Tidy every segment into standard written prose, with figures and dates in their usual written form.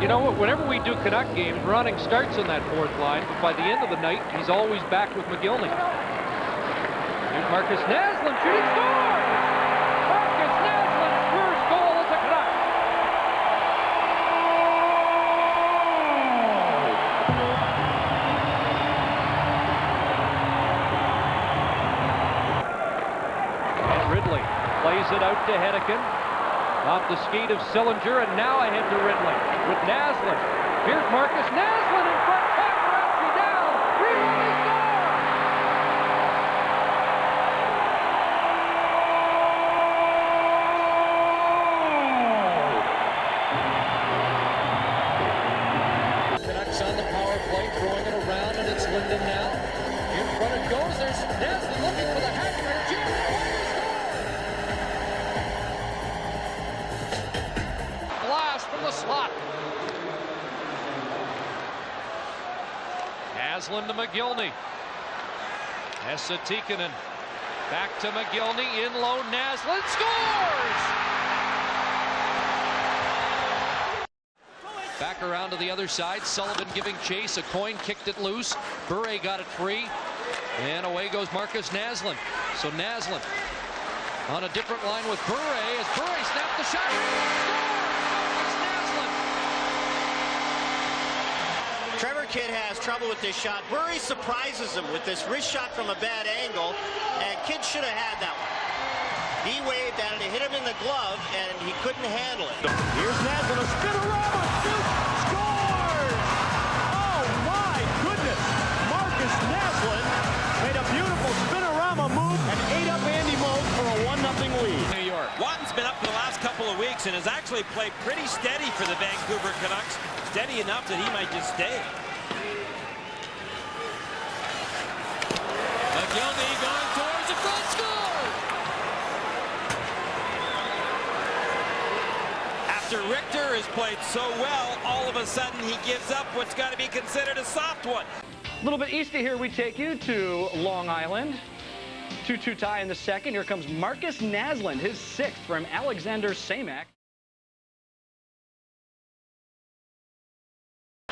You know what? Whenever we do Canuck games, Ronning starts on that fourth line, but by the end of the night, he's always back with McGillney. Here's Markus Naslund shooting, scores! Markus Nasland's first goal as a Canuck. And Ridley plays it out to Hedican. Off the skate of Sillinger, and now ahead to Ridley with Naslund. Here's Markus Naslund in front. Paparazzi down. Ridley scores! Canucks on the power play, throwing it around, and it's Linden now. In front it goes. There's Naslund looking for the hat trick. From the slot. Naslund to McGillney. Esa Tikkanen. Back to McGillney. In low. Naslund scores! Back around to the other side. Sullivan giving chase. A coin kicked it loose. Bure got it free. And away goes Markus Naslund. So Naslund on a different line with Bure as Bure snapped the shot. Trevor Kidd has trouble with this shot. Bure surprises him with this wrist shot from a bad angle, and Kidd should have had that one. He waved at it, it hit him in the glove, and he couldn't handle it. Here's Naslund, a spinorama, shoot, scores! Oh my goodness! Markus Naslund made a beautiful spinorama move and ate up Andy Moog for a 1-0 lead. New York. Watton's been up for the last couple of weeks and has actually played pretty steady for the Vancouver Canucks. Steady enough that he might just stay. McGillney going towards the front, score! After Richter has played so well, all of a sudden he gives up what's got to be considered a soft one. A little bit east of here, we take you to Long Island. 2-2 tie in the second. Here comes Markus Naslund, his sixth from Alexander Samak.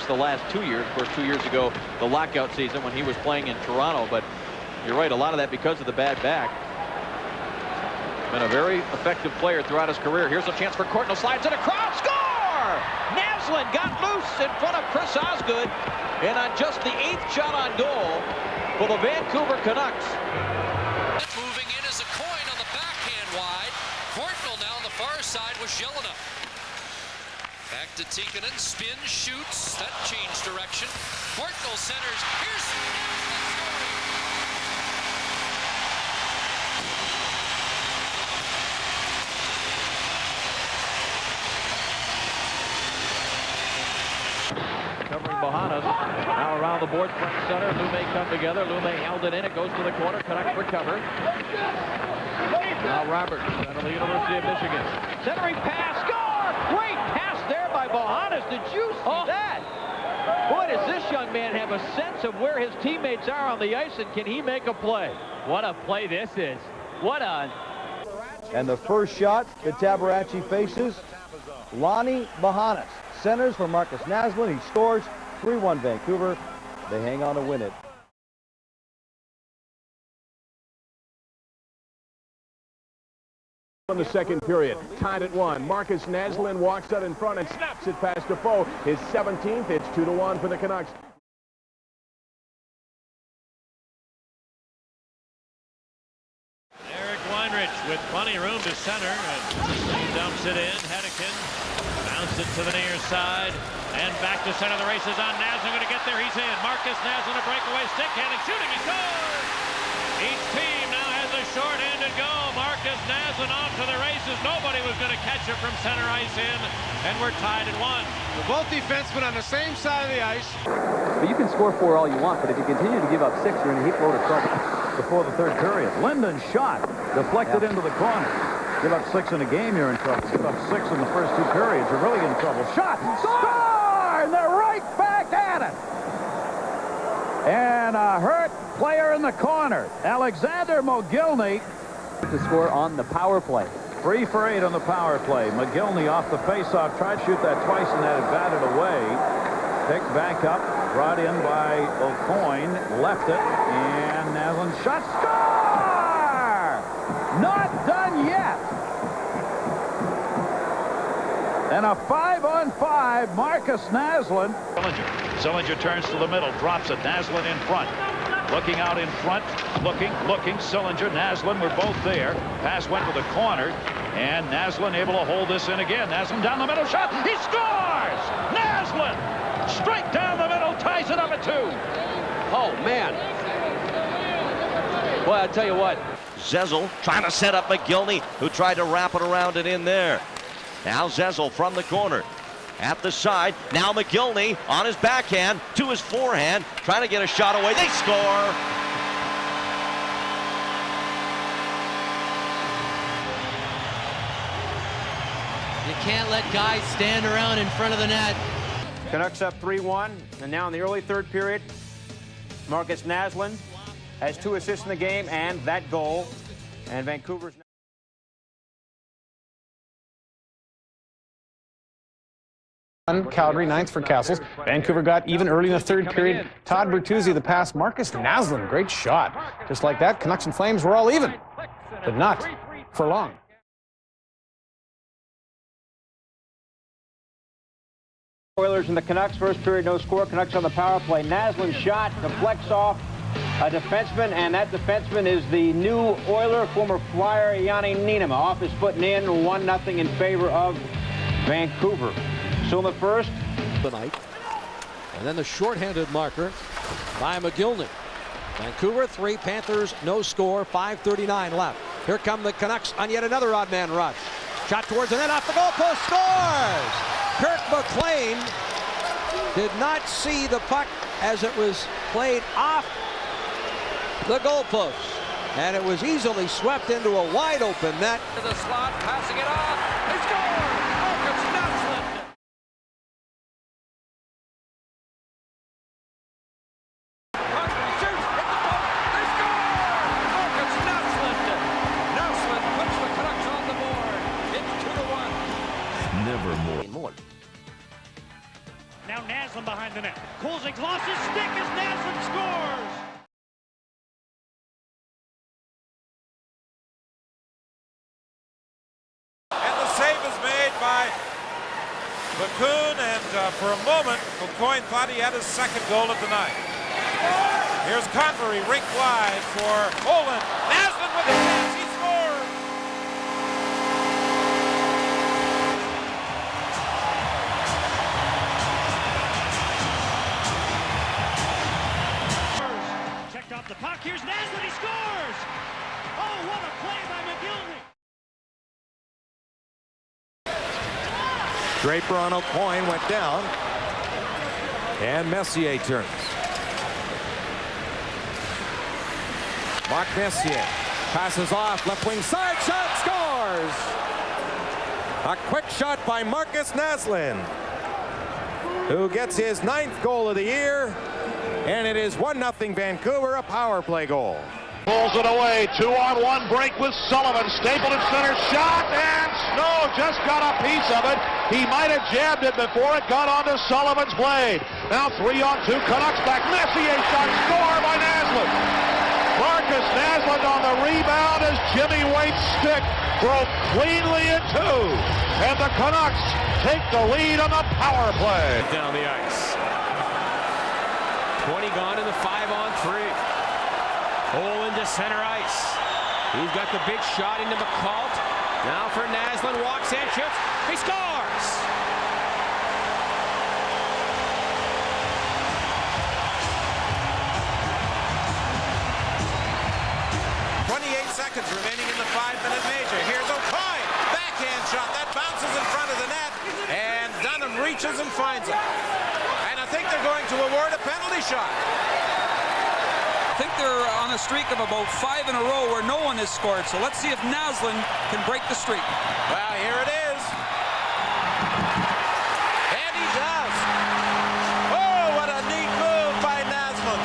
The last 2 years, of course, 2 years ago, the lockout season when he was playing in Toronto, but you're right, a lot of that because of the bad back. Been a very effective player throughout his career. Here's a chance for Courtnall, slides it across, score! Naslund got loose in front of Chris Osgood, and on just the 8th shot on goal for the Vancouver Canucks. Moving in as a coin on the backhand wide. Courtnall now on the far side with Jelena. Back to Tikkanen, spin, shoots, that changed direction. Courtnall centers, here's Covering Bohannes, now around the board, front center, Lume come together, Lume held it in, it goes to the corner, Canucks recover. Now Roberts, out of the University of Michigan. Centering pass, score! Great pass there by Bohannes. Did you see that? Boy, does this young man have a sense of where his teammates are on the ice, and can he make a play? What a play this is. What a... And the first shot that Tabaracci faces, Lonnie Bohannes. Centers for Markus Naslund. He scores. 3-1 Vancouver. They hang on to win it. In the second period, tied at 1. Markus Naslund walks out in front and snaps it past Defoe. His 17th. It's 2-1 for the Canucks. Eric Weinrich with plenty of room to center, and he dumps it in. Hedican bounced it to the near side and back to center. The race is on. Naslund going to get there. He's in. Markus Naslund a breakaway stick handling, shooting, he scores! Each team now has a short-handed goal. Markus Naslund off to the races. Nobody was going to catch it from center ice in, and we're tied at 1. Both defensemen on the same side of the ice. But you can score 4 all you want, but if you continue to give up 6, you're in a heap load of trouble. Before the third period, Linden's shot deflected into the corner. Give up 6 in a game, you're in trouble. Give up 6 in the first 2 periods, you're really in trouble. Shot! Score! And they're right back at it! And a hurt player in the corner. Alexander McGillney to score on the power play. 3 for 8 on the power play. McGillney off the faceoff, tried to shoot that twice and had it batted away. back up, brought in by O'Coin, left it, and Naslund shot, score! Not done yet. And a 5-on-5, Markus Naslund. Sillinger turns to the middle, drops it. Naslund in front. Looking out in front, looking. Sillinger, Naslund were both there. Pass went to the corner, and Naslund able to hold this in again. Naslund down the middle, shot. He scores! Naslund straight down the middle, ties it up at 2. Oh, man. Boy, I tell you what. Zezel trying to set up McGillney, who tried to wrap it around and in there. Now Zezel from the corner. At the side, now McGillney on his backhand to his forehand, trying to get a shot away. They score! You can't let guys stand around in front of the net. Canucks up 3-1, and now in the early third period, Markus Naslund has 2 assists in the game and that goal, and Vancouver's... Calgary, 9th for Castles. Vancouver got even early in the third period. Todd Bertuzzi, the pass. Markus Naslund, great shot. Just like that, Canucks and Flames were all even, but not for long. Oilers and the Canucks, first period, no score. Canucks on the power play. Naslund shot, deflects off a defenseman, and that defenseman is the new Oiler, former Flyer, Yanni Niinema. Off his foot and in, 1-0 in favor of Vancouver. So in the first. Tonight. And then the shorthanded marker by McGillney. Vancouver 3, Panthers no score, 5:39 left. Here come the Canucks on yet another odd man rush. Shot towards the net, off the goalpost, scores! Kirk McLean did not see the puck as it was played off the goalpost. And it was easily swept into a wide open net. To the slot, passing it off. They score! Markus Naslund! Now Naslund behind the net. Kolzig lost his stick as Naslund scores! And the save is made by Bakun, and for a moment, O'Coin thought he had his second goal of the night. Here's Convery, rink wide for Olin. Naslund with the chance, he scores! Checked off the puck, here's Naslund, he scores! Oh, what a play by McGillney! Draper on O'Coin went down, and Messier turns. Mark Messier passes off, left wing side shot, scores! A quick shot by Markus Naslund, who gets his 9th goal of the year, and it is 1-0 Vancouver, a power play goal. Pulls it away, 2-on-1 break with Sullivan. Stapled at center, shot, and Snow just got a piece of it. He might have jabbed it before it got onto Sullivan's blade. Now 3-on-2, Canucks back. Messier shot, score by Naslund. Markus Naslund on the rebound as Jimmy Waite's stick broke cleanly in 2. And the Canucks take the lead on the power play. Down the ice. 20 gone in the 5-on-3. Olin to center ice. He's got the big shot into McCall. Now for Naslund, walks in, shoots, he scores! Seconds remaining in the 5-minute major. Here's O'Coin, backhand shot that bounces in front of the net, and Dunham reaches and finds it. And I think they're going to award a penalty shot. I think they're on a streak of about 5 in a row where no one has scored. So let's see if Naslund can break the streak. Well, here it is. And he does. Oh, what a neat move by Naslund.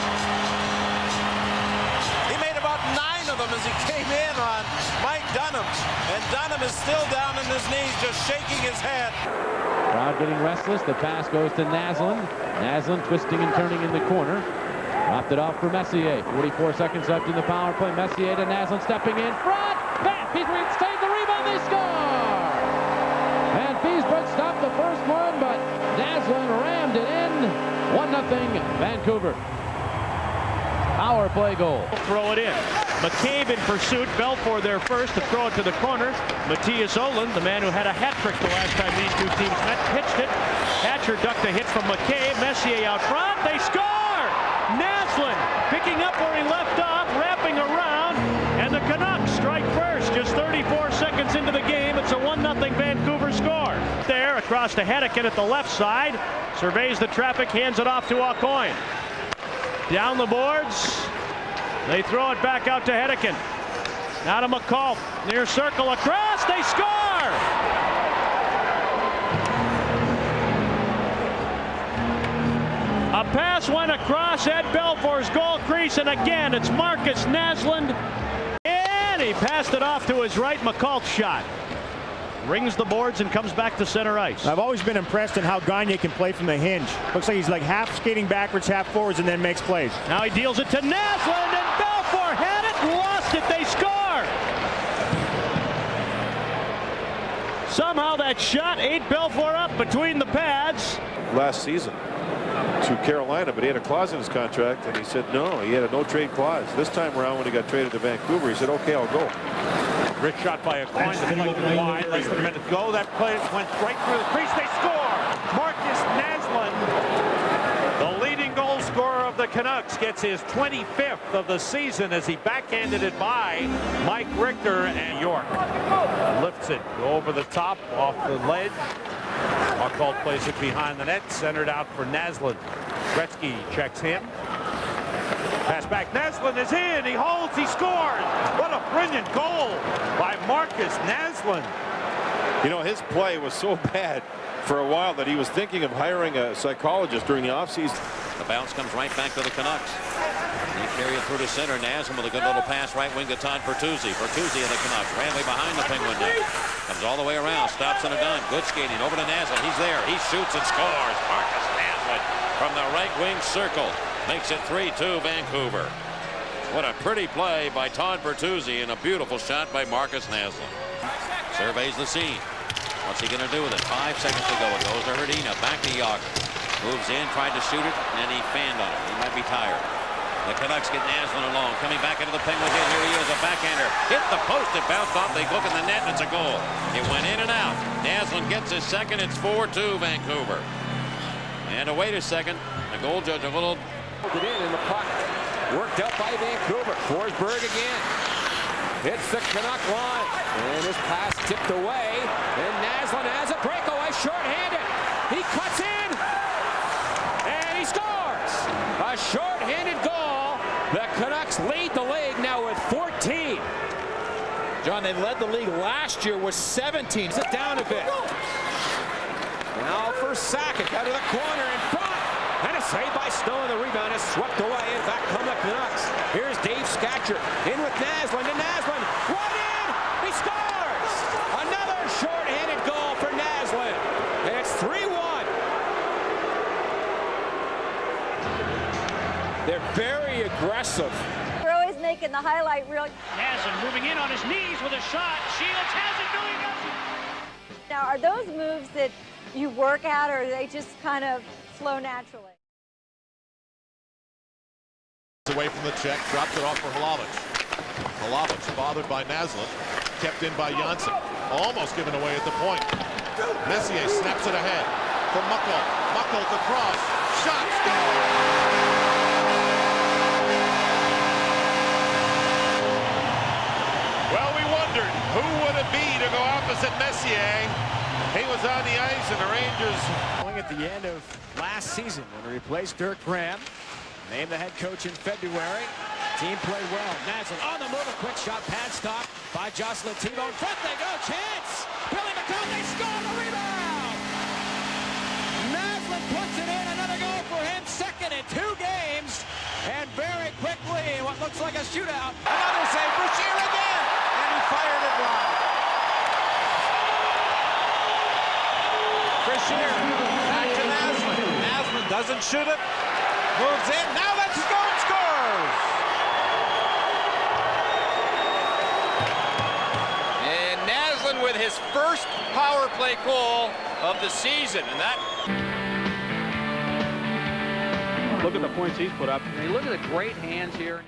He made about 9 of them as he came in on Mike Dunham. And Dunham is still down on his knees, just shaking his head. Crowd getting restless. The pass goes to Naslund. Naslund twisting and turning in the corner. Dropped it off for Messier. 44 seconds left in the power play. Messier to Naslund stepping in front. Van Peesbroek saved the rebound. They score! And Peesbroek stopped the first one, but Naslund rammed it in. 1-0 Vancouver. Power play goal. Throw it in. McCabe in pursuit. Belfour there first to throw it to the corner. Matthias Ohlund, the man who had a hat trick the last time these two teams met, pitched it. Hatcher ducked a hit from McCabe. Messier out front. They score! Naslund picking up where he left off, wrapping around, and the Canucks strike first. Just 34 seconds into the game. It's a 1-0 Vancouver score. There across to Hennigan at the left side. Surveys the traffic, hands it off to Aucoin. Down the boards. They throw it back out to Hennigan. Now to McCall. Near circle across. They score! A pass went across Ed Belfour's goal crease, and again it's Markus Naslund. And he passed it off to his right. McCall's shot. Rings the boards and comes back to center ice. I've always been impressed in how Gagne can play from the hinge. Looks like he's like half skating backwards, half forwards, and then makes plays. Now he deals it to Naslund, and Belfour had it, lost it, they score! Somehow that shot ate Belfour up between the pads. Last season to Carolina, but he had a clause in his contract, and he said no. He had a no-trade clause. This time around, when he got traded to Vancouver, he said, okay, I'll go. Rich shot by Aucoin, deflected wide, less than a minute to go. That play went right through the crease. They score! Markus Naslund, the leading goal scorer of the Canucks, gets his 25th of the season as he backhanded it by Mike Richter, and York lifts it over the top, off the ledge. Aucoin plays it behind the net, centered out for Naslund. Gretzky checks him. Pass back, Naslund is in, he holds, he scores! What a brilliant goal by Markus Naslund. You know, his play was so bad for a while that he was thinking of hiring a psychologist during the offseason. The bounce comes right back to the Canucks. They carry it through to center. Naslund with a good little pass right wing to Todd Bertuzzi. Bertuzzi of the Canucks, Ranley behind the Penguin net. Comes all the way around, stops on a dime. Good skating over to Naslund. He's there, he shoots and scores. Markus Naslund from the right wing circle. Makes it 3-2 Vancouver. What a pretty play by Todd Bertuzzi and a beautiful shot by Markus Naslund. Surveys the scene. What's he going to do with it? 5 seconds to go. It goes to Hrdina. Back to Yager. Moves in, tried to shoot it, and he fanned on it. He might be tired. The Canucks get Naslund along. Coming back into the Penguin hit. Here he is, a backhander. Hit the post. It bounced off. They look in the net, and it's a goal. It went in and out. Naslund gets his second. It's 4-2 Vancouver. And wait a second. The goal judge a little... It in, and the puck worked up by Vancouver. Forsberg again. Hits the Canuck line. And his pass tipped away. And Naslund has a breakaway, short-handed. He cuts in. And he scores. A short-handed goal. The Canucks lead the league now with 14. John, they led the league last year with 17. Sit down a bit. Now for Sakic out of the corner in front. And a save by Snow, and the rebound is swept away, and back come the Canucks. Here's Dave Scatcher in with Naslund, and Naslund right in! He scores! Another short-handed goal for Naslund, and it's 3-1. They're very aggressive. We're always making the highlight reel. Naslund moving in on his knees with a shot. Shields has it, no, he doesn't. Now, are those moves that you work at, or are they just kind of flow naturally? Away from the check, drops it off for Hlavich. Hlavich bothered by Naslund, kept in by Janssen. Almost given away at the point. Messier snaps it ahead for Muckle. Muckle the cross. Shot, score! Well, we wondered who would it be to go opposite Messier. He was on the ice, and the Rangers Going at the end of last season when he replaced Dirk Graham. Named the head coach in February. Team played well. Naslund on the move, a quick shot, pad stop by Jocelyn Thibault. In front they go, chance! Billy McCall, they score the rebound! Naslund puts it in, another goal for him, second in 2 games. And very quickly, what looks like a shootout. Another save for Shear again! And he fired it wide. doesn't shoot it. Moves in. Now let's go and scores. And Naslund with his first power play goal of the season. And that. Look at the points he's put up. I mean, look at the great hands here.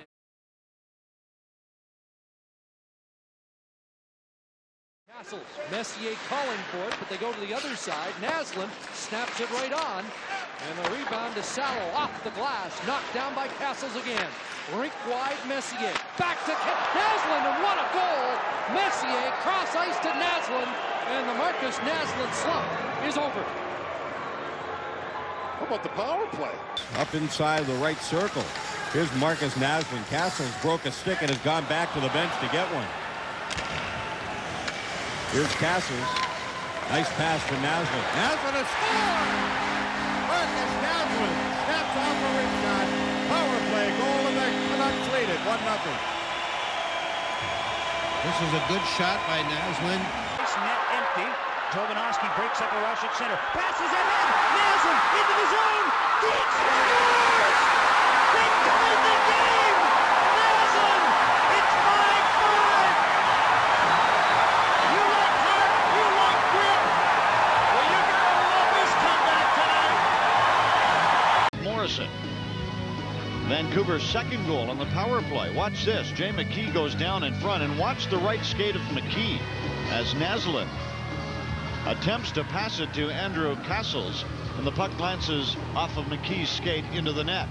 Castles, Messier calling for it, but they go to the other side. Naslund snaps it right on, and the rebound to Sallow off the glass, knocked down by Castles again. Rink wide, Messier back to Naslund, and what a goal! Messier cross ice to Naslund, and the Markus Naslund slump is over. How about the power play? Up inside the right circle. Here's Markus Naslund. Castles broke a stick and has gone back to the bench to get one. Here's Castles. Nice pass for Naslund. Naslund has scored! Markus Naslund snaps off a rim shot. Power play goal, and the Canucks lead it 1-0. This is a good shot by Naslund. Net empty. Jovanovski breaks up a rush at center. Passes ahead. Naslund into the zone. Deep scores! They tied the game! Naslund! It's 5-5! You like heart, you like grit. Well, you're going to love this comeback tonight. Morrison. Vancouver's second goal on the power play. Watch this. Jay McKee goes down in front, and watch the right skate of McKee as Naslund attempts to pass it to Andrew Castles, and the puck glances off of McKee's skate into the net.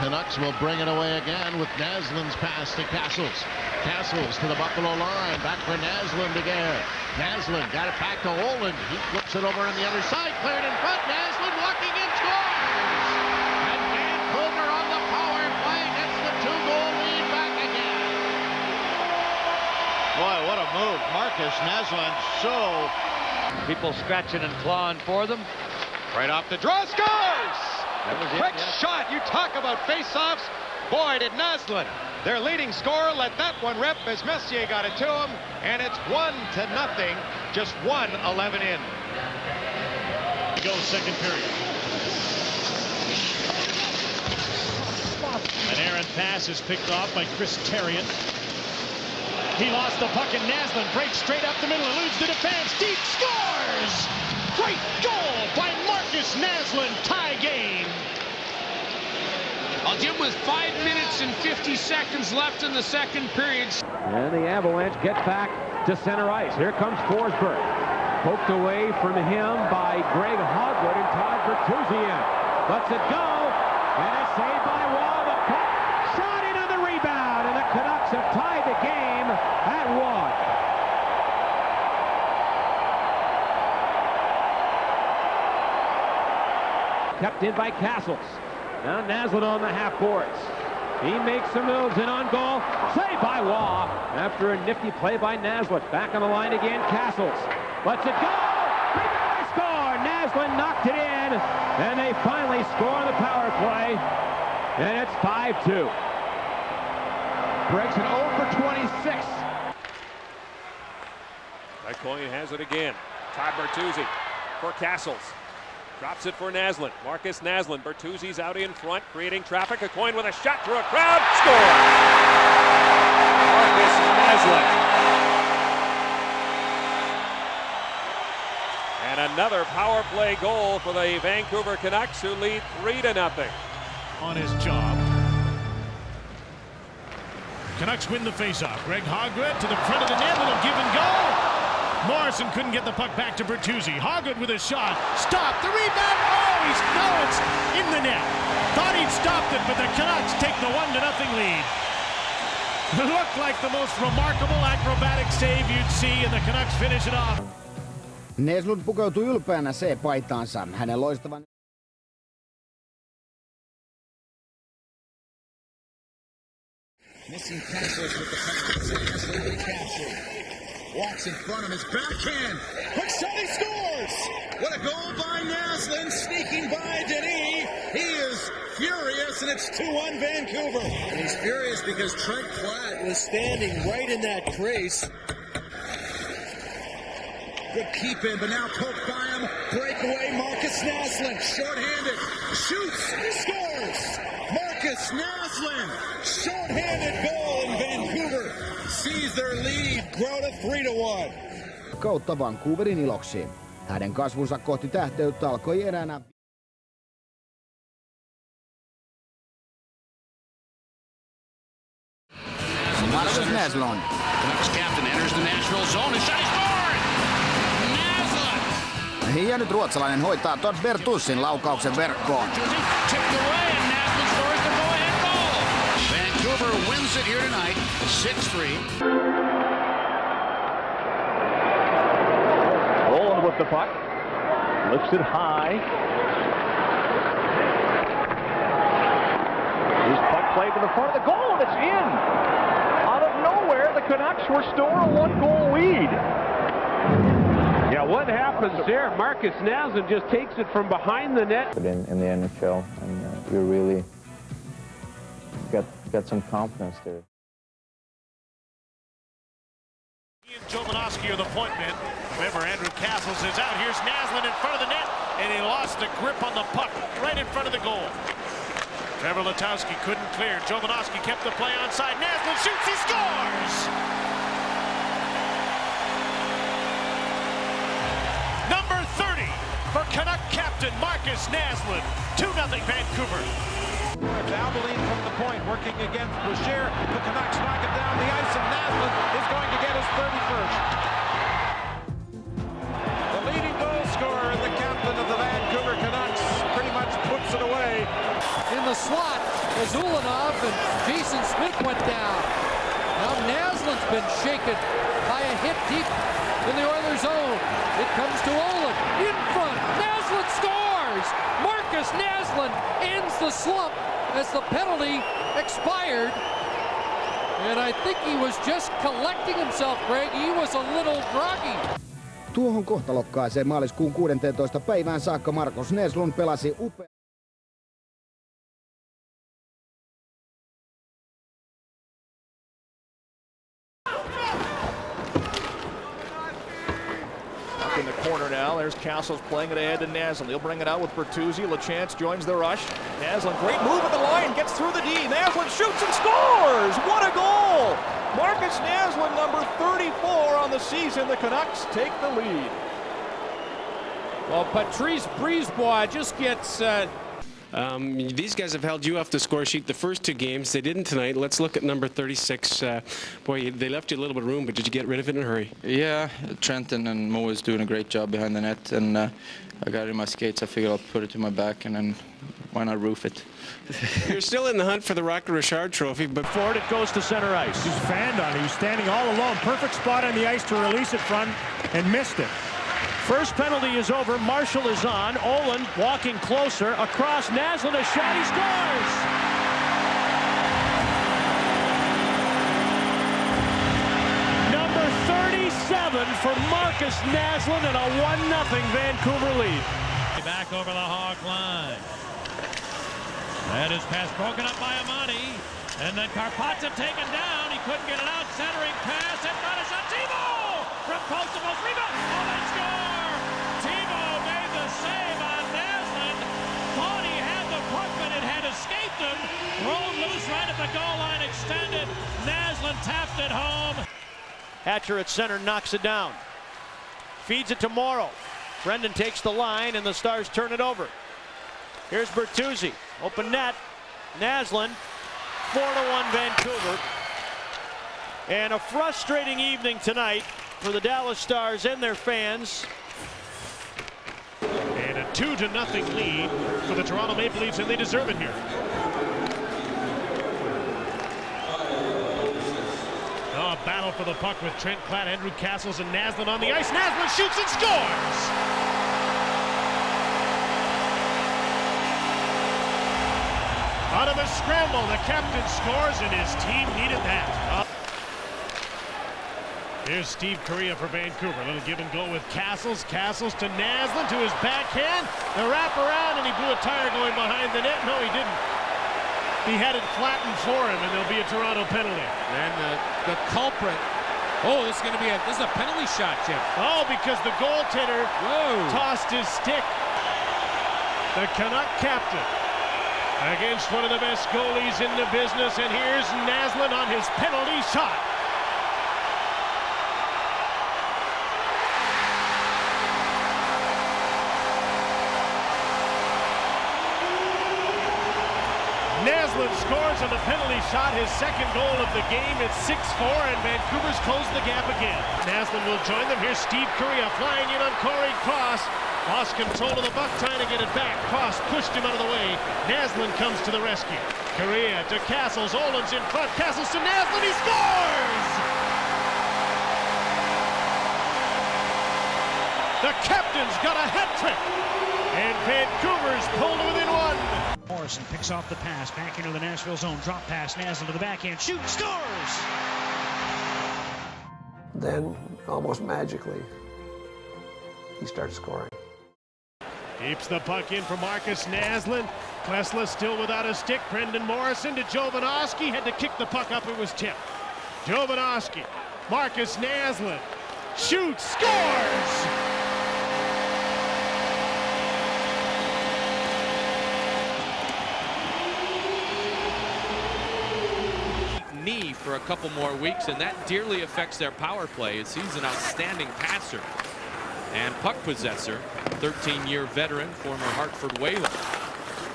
Canucks will bring it away again with Naslund's pass to Castles. Castles to the Buffalo line. Back for Naslund again. Naslund got it back to Olin. He flips it over on the other side. Cleared in front. Naslund walking in, scores! And Vancouver on the power play gets the 2-goal lead back again. Boy, what a move. Markus Naslund so... People scratching and clawing for them. Right off the draw, scores! Quick shot. You talk about face-offs. Boy, did Naslund, their leading scorer, let that one rip as Messier got it to him. And it's 1-0. Just 1:11 in. To go second period. An errant pass is picked off by Chris Terrien. He lost the puck, and Naslund breaks straight up the middle, eludes the defense, deep scores! Great goal by Markus Naslund, tie game. I'll give him with 5 minutes and 50 seconds left in the second period. And the Avalanche get back to center ice. Here comes Forsberg. Poked away from him by Greg Hogwood, and Todd Bertuzzi in. Lets it go, and it's saved by Wall. The puck shot in on the rebound, and the Canucks have tied the game at 1. Kept in by Castles. Now Naslund on the half boards. He makes some moves in on goal. Saved by Waugh after a nifty play by Naslund. Back on the line again, Castles. Lets it go. They score. Naslund knocked it in. And they finally score on the power play. And it's 5-2. Breaks an 0 for 26. Coyne has it again. Todd Bertuzzi for Castles. Drops it for Naslund. Markus Naslund. Bertuzzi's out in front, creating traffic. Coyne with a shot through a crowd. Score! Markus Naslund. And another power play goal for the Vancouver Canucks, who lead 3-0. On his job. Canucks win the faceoff. Greg Hogwood to the front of the net. Little give and go. Morrison couldn't get the puck back to Bertuzzi. Hogwood with a shot. Stop. The rebound. Oh, it's in the net. Thought he'd stopped it, but the Canucks take the 1-0 lead. It looked like the most remarkable acrobatic save you'd see, and the Canucks finish it off. Naslund pukeutui ylpeänä C-paitaansa. Hänen loistavan... Missing Castles with the pass. Naslund captured. Walks in front of his backhand. Quick shot, he scores! What a goal by Naslund, sneaking by Denis. He is furious, and it's 2-1 Vancouver. And he's furious because Trent Platt was standing right in that crease. would keep in, but now poked by him. Breakaway, Markus Naslund, shorthanded, shoots, scores. Markus Naslund, shorthanded goal in Vancouver, sees their lead grow to 3-1. Kautta Vancouverin iloksi. Hänen kasvunsa kohti tähteyttä alkoi eränä. Markus Naslund. Canucks captain enters the Nashville zone and shot, he scored! Naslund! Ja nyt ruotsalainen hoitaa Todd Bertussin laukauksen verkkoon. Tipped away and Naslund scores the go-ahead goal. Vancouver wins it here tonight, 6-3. Roland with the puck. Lifts it high. His puck played to the front of the goal, and it's in. Out of nowhere, the Canucks restore a one-goal lead. Yeah, what happens there? Markus Naslund just takes it from behind the net. But in the NHL, and you really got some confidence there. He and Jovanovski are the point men. Remember, Andrew Castles is out. Here's Naslund in front of the net, and he lost the grip on the puck right in front of the goal. Trevor Letowski couldn't clear. Jovanovski kept the play onside. Naslund shoots, he scores! Number 30 for Canuck captain Markus Naslund. 2-0 Vancouver. Valvoline from the point, working against Boucher. The Canucks knock it down the ice, and Naslund is going to get his 31st. The leading goal scorer and the captain of the Vancouver Canucks pretty much puts it away. In the slot as Ulanov and Jason Smith went down. Now Naslund's been shaken by a hit deep in the Oilers' zone. It comes to Olin in front. Naslund scores! Markus Naslund ends the slump as the penalty expired. And I think he was just collecting himself, Greg. He was a little groggy. Tuohon kohtalokkaaseen maaliskuun 16. päivään saakka Markus Naslund pelasi upea. In the corner now, there's Castles playing it ahead to Naslund. He'll bring it out with Bertuzzi. LeChance joins the rush. Naslund, great move at the line, gets through the D. Naslund shoots and scores! What a goal! Markus Naslund, number 34 on the season. The Canucks take the lead. Well, Patrice Brisebois just gets... These guys have held you off the score sheet the first two games. They didn't tonight. Let's look at number 36. Boy, they left you a little bit of room, but did you get rid of it in a hurry? Yeah, Trenton and Mo is doing a great job behind the net, and I got it in my skates. I figured I'll put it to my back, and then why not roof it? You're still in the hunt for the Rocket Richard Trophy, but Forward it goes to center ice. He's fanned on it. He's standing all alone. Perfect spot on the ice to release it front, and missed it. First penalty is over. Marshall is on. Olin walking closer. Across Naslund, a shot. He scores! Number 37 for Markus Naslund and a 1-0 Vancouver lead. Back over the Hawk line. That is pass broken up by Amani. And then Karpatsev taken down. He couldn't get it out. Centering pass. And got a shot. Timo! From post to post. Rebound. Oh, they score! Timo made the save on Naslund. Thought he had the puck, but it had escaped him. Rolled loose right at the goal line. Extended. Naslund tapped it home. Hatcher at center knocks it down. Feeds it to Morrow. Brendan takes the line, and the Stars turn it over. Here's Bertuzzi. Open net. Naslund. 4-1 Vancouver. And a frustrating evening tonight for the Dallas Stars and their fans. And a 2-0 lead for the Toronto Maple Leafs, and they deserve it here. Oh, battle for the puck with Trent Klatt, Andrew Castles, and Naslund on the ice. Naslund shoots and scores! Out of the scramble, the captain scores, and his team needed that. Here's Steve Correa for Vancouver. A little give and go with Castles. Castles to Naslund, to his backhand. The wrap around, and he blew a tire going behind the net. No, he didn't. He had it flattened for him, and there'll be a Toronto penalty. And the culprit Oh, this is a penalty shot, Jim. Oh, because the goaltender tossed his stick. The Canuck captain against one of the best goalies in the business, and here's Naslund on his penalty shot. Naslund scores on the penalty shot, his second goal of the game. It's 6-4, and Vancouver's closed the gap again. Naslund will join them. Here's Steve Correa flying in on Corey Cross. Lost control of the puck, trying to get it back. Cross pushed him out of the way. Naslund comes to the rescue. Correa to Castles. Olin's in front. Castles to Naslund. He scores! The captain's got a hat trick. And Vancouver's pulled within one. Morrison picks off the pass, back into the Nashville zone, drop pass, Naslund to the backhand, shoot, scores! Then, almost magically, he starts scoring. Keeps the puck in for Markus Naslund. Klesla still without a stick. Brendan Morrison to Jovanovski, had to kick the puck up, it was tipped. Jovanovski, Markus Naslund, shoots, scores! Knee for a couple more weeks, and that dearly affects their power play, as he's an outstanding passer and puck possessor, 13-year veteran, former Hartford Whaler.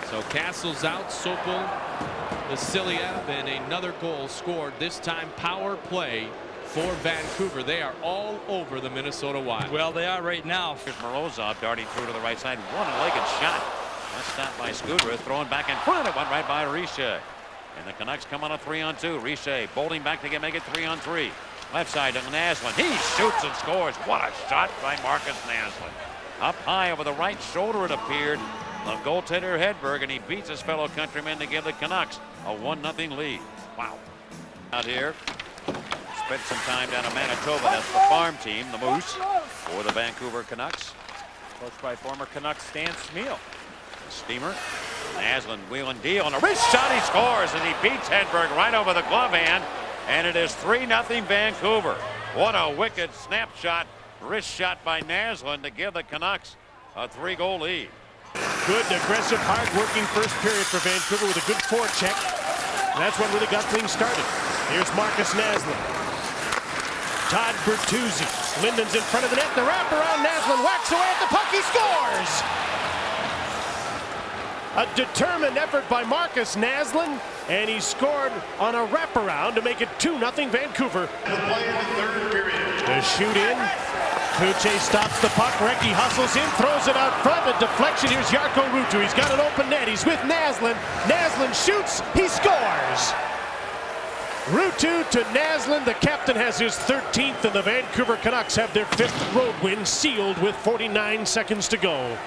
So Castles out, Sokol, Vasiliev, and another goal scored, this time power play for Vancouver. They are all over the Minnesota Wild. Well, they are right now. Here's Morozov darting through to the right side, one-legged shot. That's stopped by Scudra, throwing back in front. It went right by Richer. And the Canucks come on a 3-on-2. Richer bolting back to make it 3-on-3. Left side to Naslund. He shoots and scores. What a shot by Markus Naslund. Up high over the right shoulder it appeared. The goaltender Hedberg, and he beats his fellow countrymen to give the Canucks a 1-0 lead. Wow. Out here. Spent some time down in Manitoba. That's the farm team, the Moose, for the Vancouver Canucks. Coached by former Canucks Stan Smeel. Steamer. Naslund wheeling deal on a wrist shot. He scores, and he beats Hedberg right over the glove hand. And it is 3-0 Vancouver. What a wicked snapshot. Wrist shot by Naslund to give the Canucks a 3-goal lead. Good, aggressive, hard-working first period for Vancouver with a good forecheck. That's what really got things started. Here's Markus Naslund. Todd Bertuzzi. Linden's in front of the net. The wraparound. Naslund whacks away at the puck. He scores! A determined effort by Markus Naslund, and he scored on a wraparound to make it 2-0 Vancouver. The shoot in. Kuche stops the puck. Recchi hustles in, throws it out front. A deflection. Here's Jarkko Ruutu. He's got an open net. He's with Naslund. Naslund shoots. He scores. Ruutu to Naslund. The captain has his 13th, and the Vancouver Canucks have their 5th road win sealed with 49 seconds to go.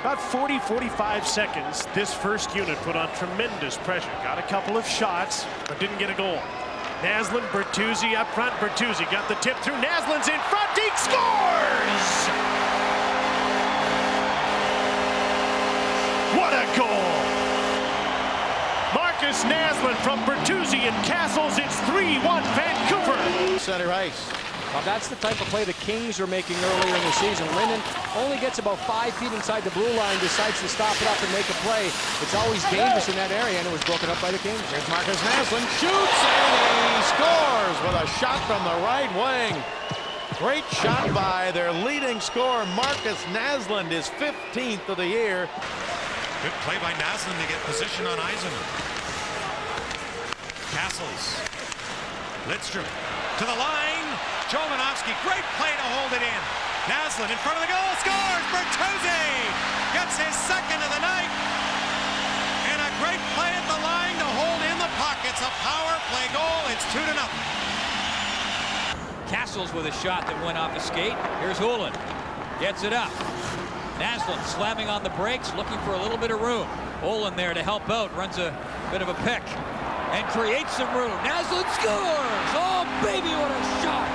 About 40-45 seconds, this first unit put on tremendous pressure. Got a couple of shots, but didn't get a goal. Naslund, Bertuzzi up front. Bertuzzi got the tip through. Naslund's in front. He scores! What a goal! Markus Naslund from Bertuzzi and Castles. It's 3-1 Vancouver. Center ice. Well, that's the type of play the Kings are making earlier in the season. Linden only gets about 5 feet inside the blue line, decides to stop it up and make a play. It's always dangerous in that area, and it was broken up by the Kings. Here's Markus Naslund, shoots, and he scores with a shot from the right wing. Great shot by their leading scorer, Markus Naslund, his 15th of the year. Good play by Naslund to get position on Eisenman. Castles. Lidstrom to the line. Jovanovski, great play to hold it in. Naslund in front of the goal, scores! Bertuzzi gets his second of the night. And a great play at the line to hold in the puck. It's a power play goal. It's 2-0. Castles with a shot that went off a skate. Here's Hulin. Gets it up. Naslund slamming on the brakes, looking for a little bit of room. Hulin there to help out. Runs a bit of a pick and creates some room. Naslund scores! Oh, baby, what a shot!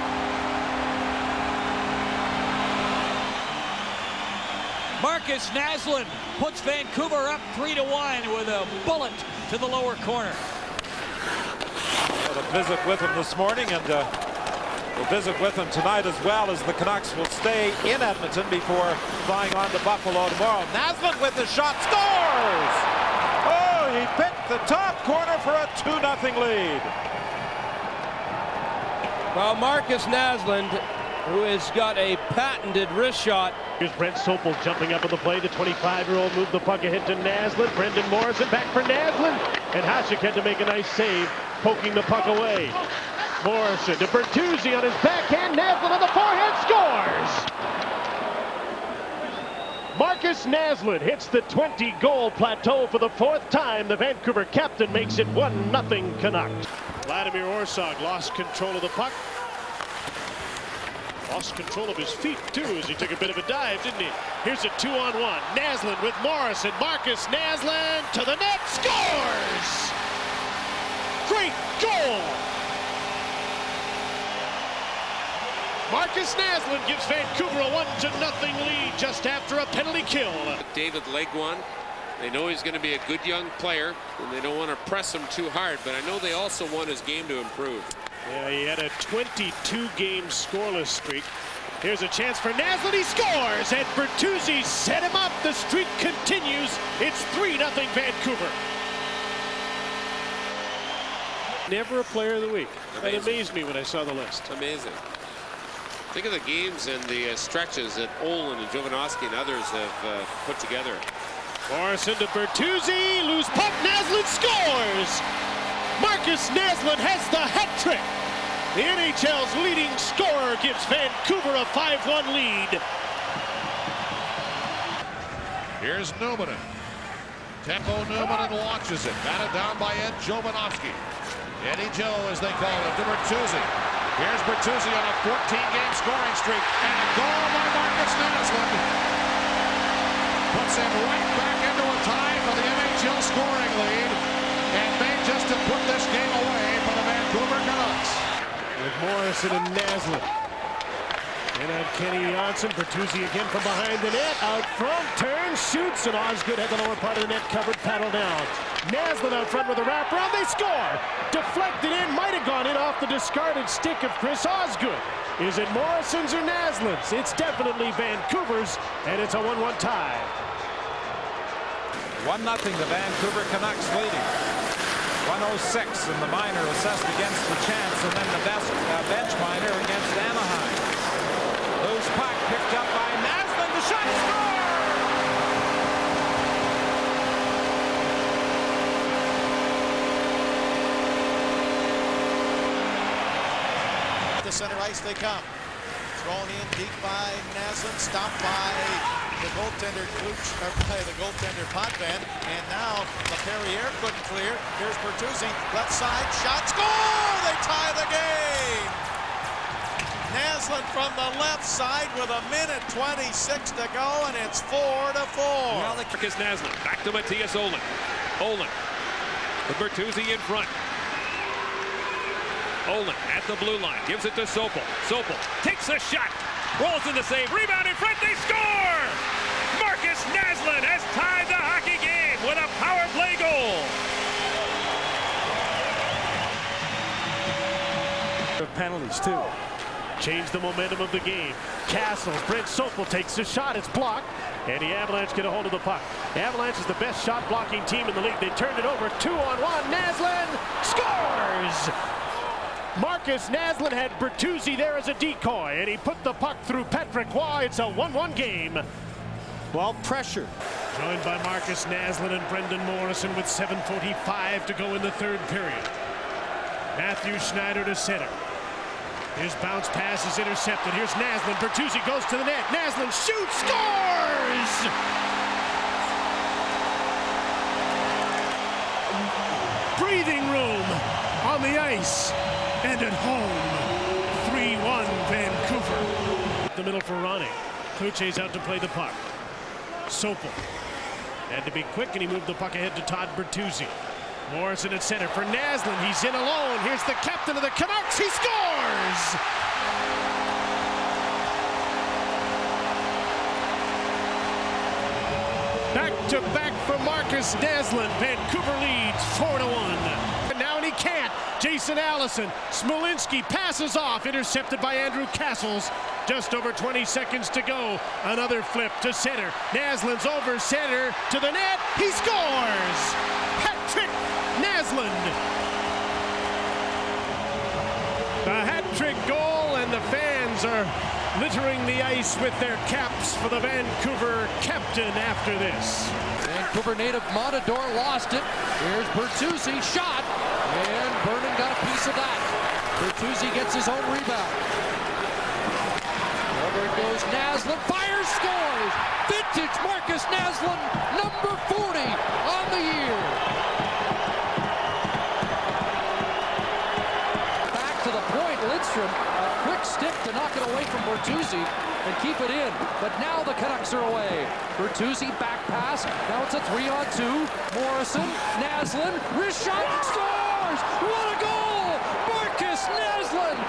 Markus Naslund puts Vancouver up 3-1 with a bullet to the lower corner. Had a visit with him this morning, and We'll visit with him tonight as well, as the Canucks will stay in Edmonton before flying on to Buffalo tomorrow. Naslund with the shot, scores! Oh, he picked the top corner for a 2-0 lead. Well, Markus Naslund, who has got a patented wrist shot. Here's Brent Sopel jumping up on the play. The 25-year-old moved the puck ahead to Naslund. Brendan Morrison back for Naslund. And Hasek had to make a nice save, poking the puck away. Morrison to Bertuzzi on his backhand. Naslund on the forehand, scores! Markus Naslund hits the 20-goal plateau for the 4th time. The Vancouver captain makes it 1-0 Canucks. Vladimir Orsog lost control of the puck. Lost control of his feet, too, as he took a bit of a dive, didn't he? Here's a 2-on-1. Naslund with Morrison. Markus Naslund to the net. Scores! Great goal! Markus Naslund gives Vancouver a 1-0 lead just after a penalty kill. David Legwand. They know he's going to be a good young player, and they don't want to press him too hard, but I know they also want his game to improve. Yeah, he had a 22-game scoreless streak. Here's a chance for Naslund. He scores, and Bertuzzi set him up. The streak continues. It's 3-0 Vancouver. Never a player of the week. Amazing. That amazed me when I saw the list. Amazing. Think of the games and the stretches that Olin and Jovanovski and others have put together. Morrison to Bertuzzi, loose puck, Naslund scores! Markus Naslund has the hat trick. The NHL's leading scorer gives Vancouver a 5-1 lead. Here's Newman. Tempo Newman launches it. Batted down by Ed Jovanovski. Eddie Joe, as they call him, to Bertuzzi. Here's Bertuzzi on a 14-game scoring streak. And a goal by Markus Naslund. Puts him right back into a tie for the NHL scoring lead. And made just to put this game away for the Vancouver Canucks. With Morrison and Naslund. And out Kenny Johnson. Bertuzzi again from behind the net. Out front, turns, shoots, and Osgood had the lower part of the net covered, paddle down. Naslund out front with a wraparound. They score! Deflected in, might have gone in off the discarded stick of Chris Osgood. Is it Morrison's or Naslund's? It's definitely Vancouver's, and it's a 1-1 tie. 1-0, the Vancouver Canucks leading. 106 in the minor assessed against the Chance, and then the best bench minor against Anaheim. Loose puck picked up by Naslund. The shot, score! To center ice they come. Thrown in deep by Naslund, stopped by the goaltender the goaltender Potvin, and now LaPerriere couldn't clear. Here's Bertuzzi, left side, shot, score! They tie the game! Naslund from the left side with 1:26 to go, and it's 4-4. Markus Naslund, back to Matthias Olin. Olin with Bertuzzi in front. Olin at the blue line, gives it to Sopel. Sopel takes a shot, rolls in the save, rebound in front, they score! Markus Naslund has tied the hockey game with a power play goal. Penalties too. Change the momentum of the game. Castles, Brent Sopel takes a shot, it's blocked, and the Avalanche get a hold of the puck. The Avalanche is the best shot blocking team in the league. They turned it over, 2-on-1, Naslund scores! Markus Naslund had Bertuzzi there as a decoy, and he put the puck through Patrick Waugh. It's a 1-1 game. Well, pressure. Joined by Markus Naslund and Brendan Morrison with 7:45 to go in the third period. Matthew Schneider to center. His bounce pass is intercepted. Here's Naslund. Bertuzzi goes to the net. Naslund shoots, scores! Breathing room on the ice. And at home, 3-1 Vancouver. The middle for Ronnie. Kluche's out to play the puck. Sopel had to be quick, and he moved the puck ahead to Todd Bertuzzi. Morrison at center for Naslund. He's in alone. Here's the captain of the Canucks. He scores! Back-to-back for Markus Naslund. Vancouver leads 4-1. And now he can't. Jason Allison, Smolinski passes off, intercepted by Andrew Castles. Just over 20 seconds to go. Another flip to center. Naslund's over center to the net. He scores! Hat trick, Naslund. The hat trick goal, and the fans are littering the ice with their caps for the Vancouver captain after this. Vancouver native Montador lost it. Here's Bertuzzi, shot, and Vernon got a piece of that. Bertuzzi gets his own rebound. Over it goes Naslund, fires, scores! Vintage Markus Naslund, number 40 on the year. Back to the point, Lidstrom, a quick stick to knock it away from Bertuzzi and keep it in, but now the Canucks are away. Bertuzzi back pass, now it's a 3-on-2. Morrison, Naslund, wrist shot, scores! What a goal! Markus Naslund,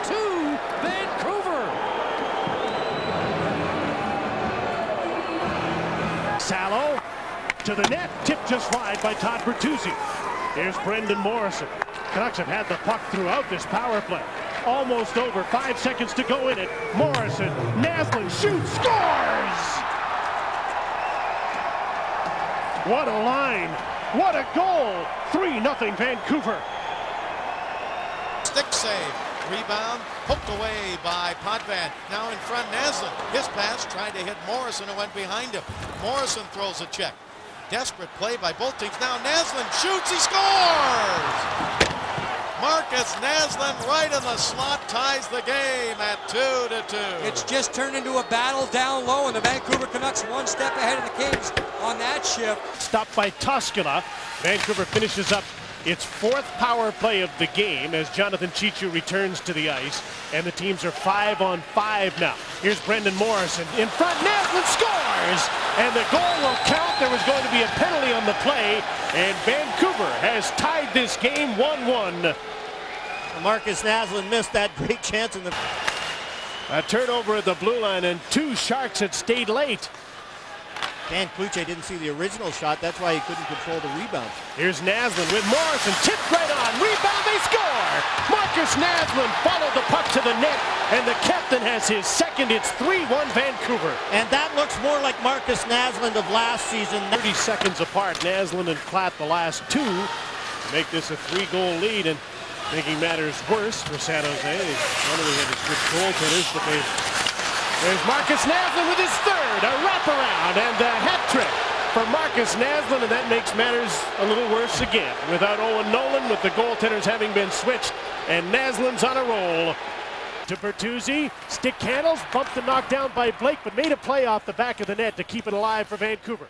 4-2 Vancouver. Salo to the net, tipped just wide by Todd Bertuzzi. Here's Brendan Morrison. Canucks have had the puck throughout this power play. Almost over, 5 seconds to go in it. Morrison, Naslund shoots, scores! What a line, what a goal! 3-0 Vancouver. Stick save, rebound, poked away by Potvin. Now in front, Naslund. His pass tried to hit Morrison and went behind him. Morrison throws a check. Desperate play by both teams. Now Naslund shoots, he scores! Markus Naslund right in the slot ties the game at 2-2. It's just turned into a battle down low, and the Vancouver Canucks one step ahead of the Kings on that shift. Stopped by Toskala. Vancouver finishes up its fourth power play of the game as Jonathan Chichu returns to the ice, and the teams are 5-on-5 now. Here's Brendan Morrison in front. Naslund scores, and the goal will count. There was going to be a penalty on the play, and Vancouver has tied this game 1-1. Markus Naslund missed that great chance in the... A turnover at the blue line, and two Sharks had stayed late. Dan Kluche didn't see the original shot. That's why he couldn't control the rebound. Here's Naslund with Morrison. Tipped right on. Rebound. They score. Markus Naslund followed the puck to the net, and the captain has his second. It's 3-1 Vancouver. And that looks more like Markus Naslund of last season. 30 seconds apart. Naslund and Klatt the last two to make this a 3-goal lead, and making matters worse for San Jose. One of them had his good goaltenders, but there's Markus Naslund with his third, a wraparound, and a hat trick for Markus Naslund, and that makes matters a little worse again. Without Owen Nolan, with the goaltenders having been switched, and Naslund's on a roll. To Bertuzzi, stick handles, bumped and knocked down by Blake, but made a play off the back of the net to keep it alive for Vancouver.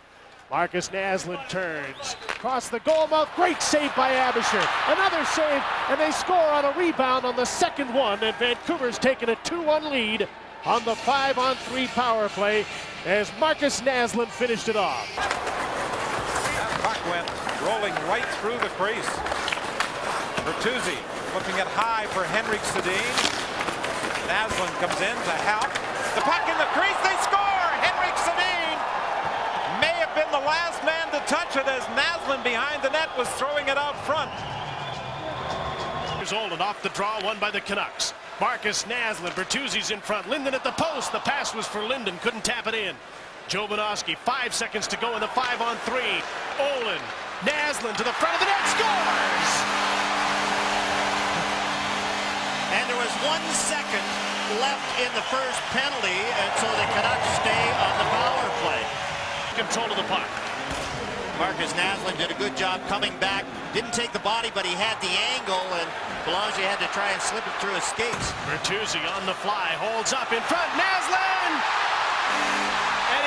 Markus Naslund turns, across the goal mouth, great save by Abisher. Another save, and they score on a rebound on the second one, and Vancouver's taken a 2-1 lead on the 5-on-3 power play as Markus Naslund finished it off. That puck went rolling right through the crease. Bertuzzi looking at high for Henrik Sedin. Naslund comes in to help. The puck in the crease, they score! Henrik Sedin may have been the last man to touch it as Naslund behind the net was throwing it out front. Here's Olin off the draw, won by the Canucks. Markus Naslund, Bertuzzi's in front. Linden at the post. The pass was for Linden, couldn't tap it in. Jovanovski, 5 seconds to go in the 5-on-3. Olin, Naslund to the front of the net, scores! And there was 1 second left in the first penalty, and so the Canucks stay on the power play. Control of the puck. Markus Naslund did a good job coming back. Didn't take the body, but he had the angle, and Belanger had to try and slip it through his skates. Bertuzzi on the fly, holds up in front. Naslund! And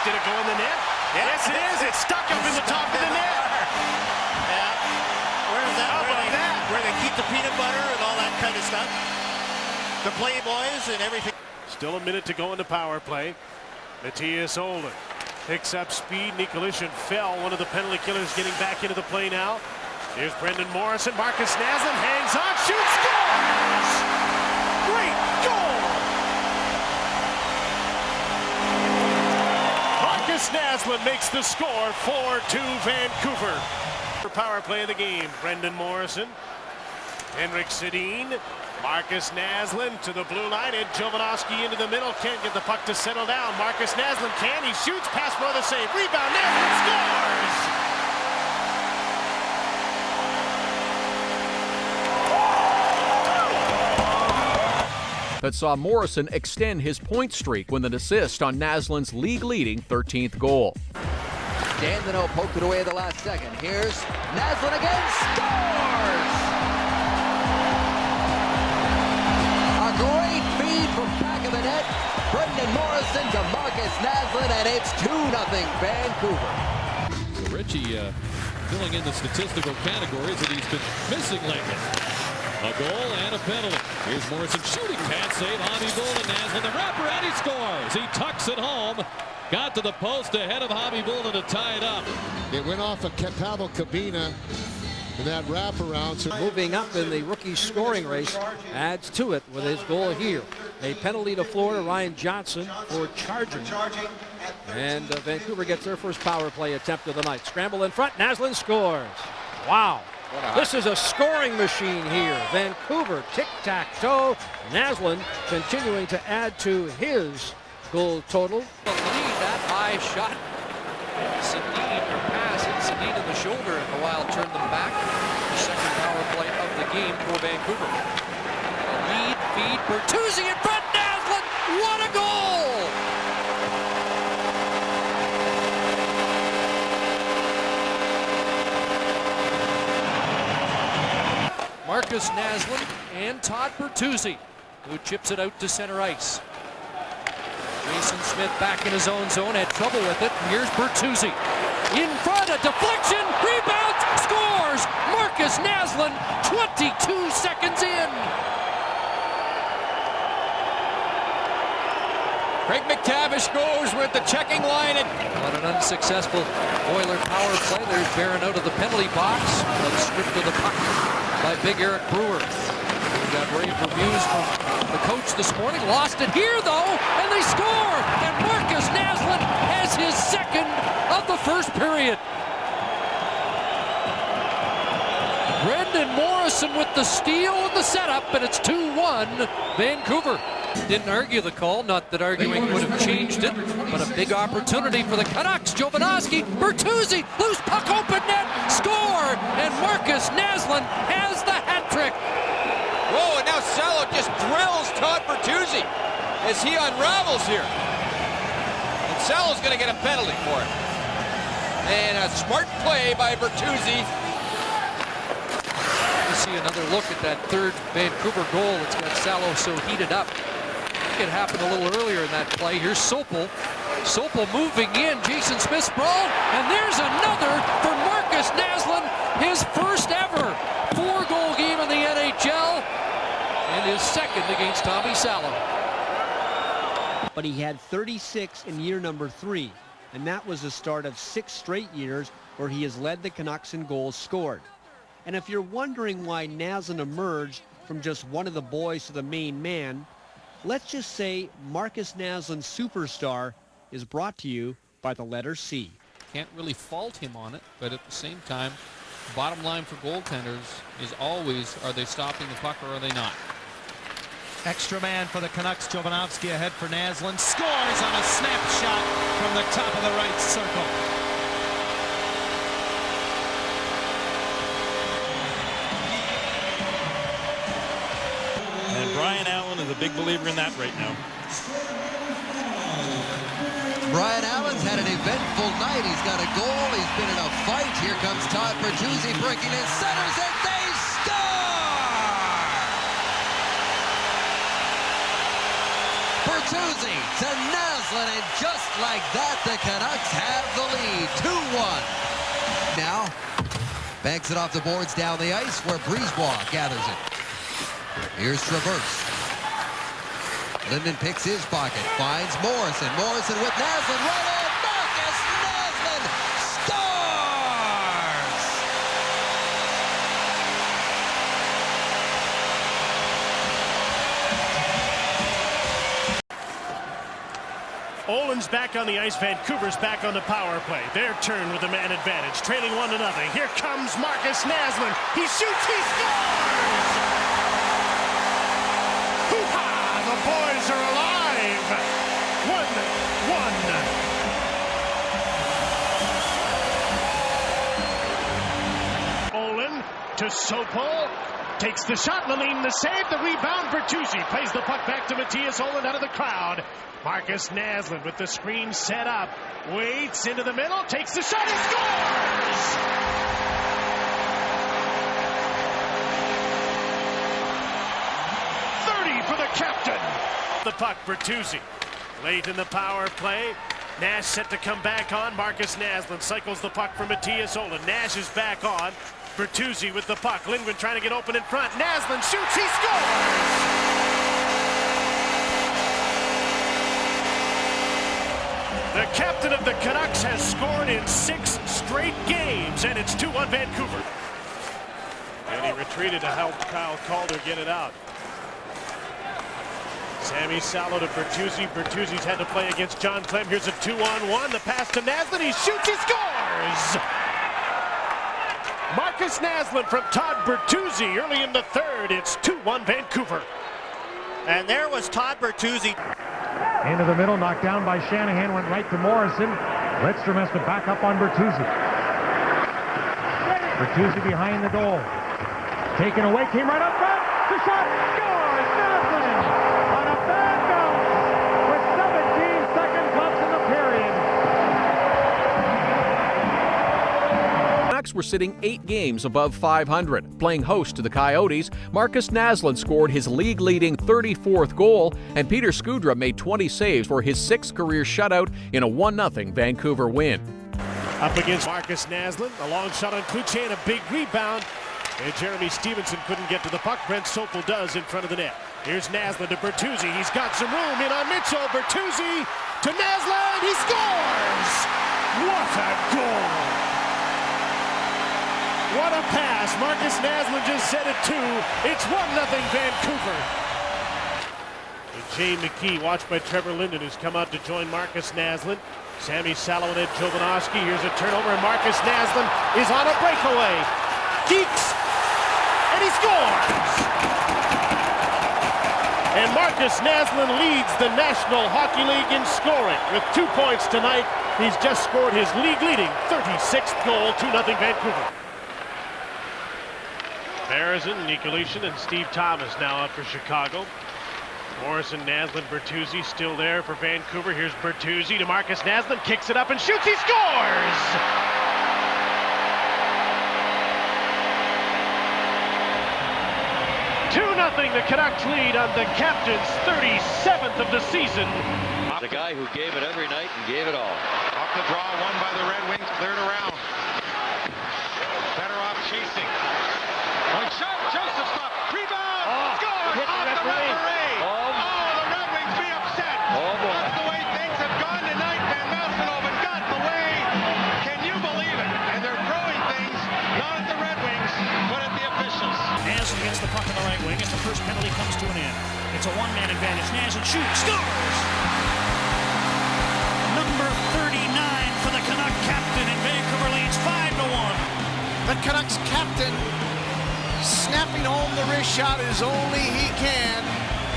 did it go in the net? Yeah, yes, it is. It's stuck up in the top of the net. Yeah. Where's that? Where they keep the peanut butter and all that kind of stuff. The Playboys and everything. Still a minute to go in the power play. Matthias Olin picks up speed. Nikolic fell. One of the penalty killers getting back into the play now. Here's Brendan Morrison. Markus Naslund hangs on, shoots, scores! Great goal! Markus Naslund makes the score, 4-2 Vancouver. For power play of the game, Brendan Morrison Henrik Sedin, Markus Naslund to the blue line, and Jovanovski into the middle. Can't get the puck to settle down. Markus Naslund can. He shoots past for the save. Rebound. Naslund scores! That saw Morrison extend his point streak with an assist on Naslund's league-leading 13th goal. Dandino poked it away at the last second. Here's Naslund again, scores! A great feed from back of the net. Brendan Morrison to Markus Naslund, and it's 2-0 Vancouver. So Richie filling in the statistical categories that he's been missing lately. A goal and a penalty. Here's Morrison shooting, pad save, Hobby Bull and Naslund. The wrapper, and he scores. He tucks it home. Got to the post ahead of Hobby Bull to tie it up. It went off of Pavel Kabina in that wraparound. So moving up in the rookie scoring race, adds to it with his goal here. A penalty to Florida, Ryan Johnson for charging. And Vancouver gets their first power play attempt of the night. Scramble in front, Naslund scores. Wow. This is a scoring machine here. Vancouver tic-tac-toe. Naslund continuing to add to his goal total. That high shot. Sedin pass hit Sedin in the shoulder, and the Wild turned them back. The second power play of the game for Vancouver. A lead feed. Bertuzzi in front. Naslund. What a goal! Markus Naslund and Todd Bertuzzi, who chips it out to center ice. Jason Smith back in his own zone, had trouble with it. Here's Bertuzzi. In front, a deflection, rebound, scores! Markus Naslund, 22 seconds in. Craig McTavish goes with the checking line. What an unsuccessful Oiler power play. There's Barron out of the penalty box. A strip to the puck by Big Eric Brewer. We got rave reviews from the coach this morning. Lost it here, though, and they score! And Markus Naslund has his second of the first period. Brendan Morrison with the steal and the setup, and it's 2-1 Vancouver. Didn't argue the call, not that arguing would have changed it, but a big opportunity for the Canucks. Jovanovski, Bertuzzi, loose puck, open net, score! And Markus Naslund has the hat trick. Whoa, and now Salo just drills Todd Bertuzzi as he unravels here. And Salo's going to get a penalty for it. And a smart play by Bertuzzi. You see another look at that third Vancouver goal. It's got Salo so heated up. It happened a little earlier in that play. Here's Sopel. Sopel moving in. Jason Smith sprawl. And there's another for Markus Naslund. His first ever 4-goal game in the NHL. And his second against Tommy Salo. But he had 36 in year number 3. And that was the start of 6 straight years where he has led the Canucks in goals scored. And if you're wondering why Naslund emerged from just one of the boys to the main man, let's just say Markus Naslund's superstar is brought to you by the letter C. Can't really fault him on it, but at the same time, bottom line for goaltenders is always, are they stopping the puck or are they not? Extra man for the Canucks. Jovanovski ahead for Naslund. Scores on a snapshot from the top of the right circle. And Brian Allen is a big believer in that right now. Brian Allen's had an eventful night. He's got a goal. He's been in a fight. Here comes Todd Bertuzzi breaking in centers, and they score! Bertuzzi to Naslund, and just like that, the Canucks have the lead, 2-1. Now, banks it off the boards down the ice where Brisebois gathers it. Here's Traverse. Linden picks his pocket, finds Morrison. Morrison with Naslund, right in. Markus Naslund scores! Olin's back on the ice. Vancouver's back on the power play. Their turn with the man advantage. Trailing 1-0. Here comes Markus Naslund. He shoots. He scores! Hoo-ha! The boys are alive. 1-1. Olin to Sopel. Takes the shot. Laline the save. The rebound. Bertuzzi plays the puck back to Matthias Olin out of the crowd. Markus Naslund with the screen set up. Waits into the middle. Takes the shot. He scores! For the captain. The puck, Bertuzzi. Late in the power play. Nash set to come back on. Markus Naslund cycles the puck for Matthias Olin. Nash is back on. Bertuzzi with the puck. Lindgren trying to get open in front. Naslund shoots. He scores! The captain of the Canucks has scored in 6 straight games, and it's 2-1 Vancouver. And he retreated to help Kyle Calder get it out. Sammy Salo to Bertuzzi. Bertuzzi's had to play against John Clem. Here's a 2-on-1. The pass to Naslund. He shoots. He scores! Markus Naslund from Todd Bertuzzi early in the third. It's 2-1 Vancouver. And there was Todd Bertuzzi. Into the middle, knocked down by Shanahan, went right to Morrison. Lidstrom has to back up on Bertuzzi. Bertuzzi behind the goal. Taken away, came right up front. The shot, scores! Naslund on a bad bounce with 17 seconds left in the period. Canucks were sitting 8 games above 500. Playing host to the Coyotes, Markus Naslund scored his league-leading 34th goal, and Peter Skudra made 20 saves for his 6th career shutout in a 1-0 Vancouver win. Up against Markus Naslund, a long shot on Cloutier and a big rebound. And Jeremy Stevenson couldn't get to the puck. Brent Sopel does in front of the net. Here's Naslund to Bertuzzi. He's got some room in on Mitchell. Bertuzzi to Naslund. He scores! What a goal! What a pass. Markus Naslund just set it 2. It's 1-0 Vancouver. And Jay McKee, watched by Trevor Linden, who's come out to join Markus Naslund. Sammy Salo and Ed Jovanovski. Here's a turnover, and Markus Naslund is on a breakaway. Geeks, and he scores! And Markus Naslund leads the National Hockey League in scoring. With 2 points tonight, he's just scored his league-leading 36th goal, 2-0 Vancouver. Beresin, Nikolitin, and Steve Thomas now up for Chicago. Morrison, Naslund, Bertuzzi still there for Vancouver. Here's Bertuzzi to Markus Naslund, kicks it up and shoots. He scores! 2-0, the Canucks lead on the captain's 37th of the season. The guy who gave it every night and gave it all. Off the draw, won by the Red Wings, cleared around. Better off chasing. One shot, Joseph stop, rebound, score, off the referee. Oh, the Red Wings be upset. That's the way things have gone tonight. Van Massenhoven got the way. Can you believe it? And they're throwing things, not at the Red Wings, but at the officials. Naslund gets the puck on the right wing as the first penalty comes to an end. It's a one-man advantage. Naslund shoots, scores! Number 39 for the Canuck captain, and Vancouver leads 5-1. The Canucks captain snapping home the wrist shot as only he can.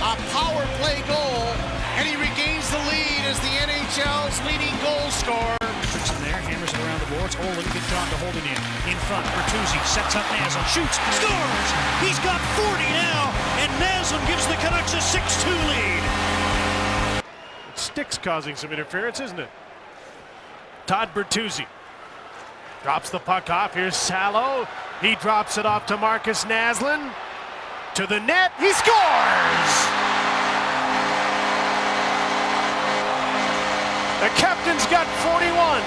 A power play goal, and he regains the lead as the NHL's leading goal scorer. Richardson there, hammers it around the boards. Olin, good job to hold it in front, Bertuzzi sets up Naslund, shoots, scores! He's got 40 now, and Naslund gives the Canucks a 6-2 lead. Sticks causing some interference, isn't it? Todd Bertuzzi drops the puck off. Here's Salo. He drops it off to Markus Naslund. To the net. He scores! The captain's got 41.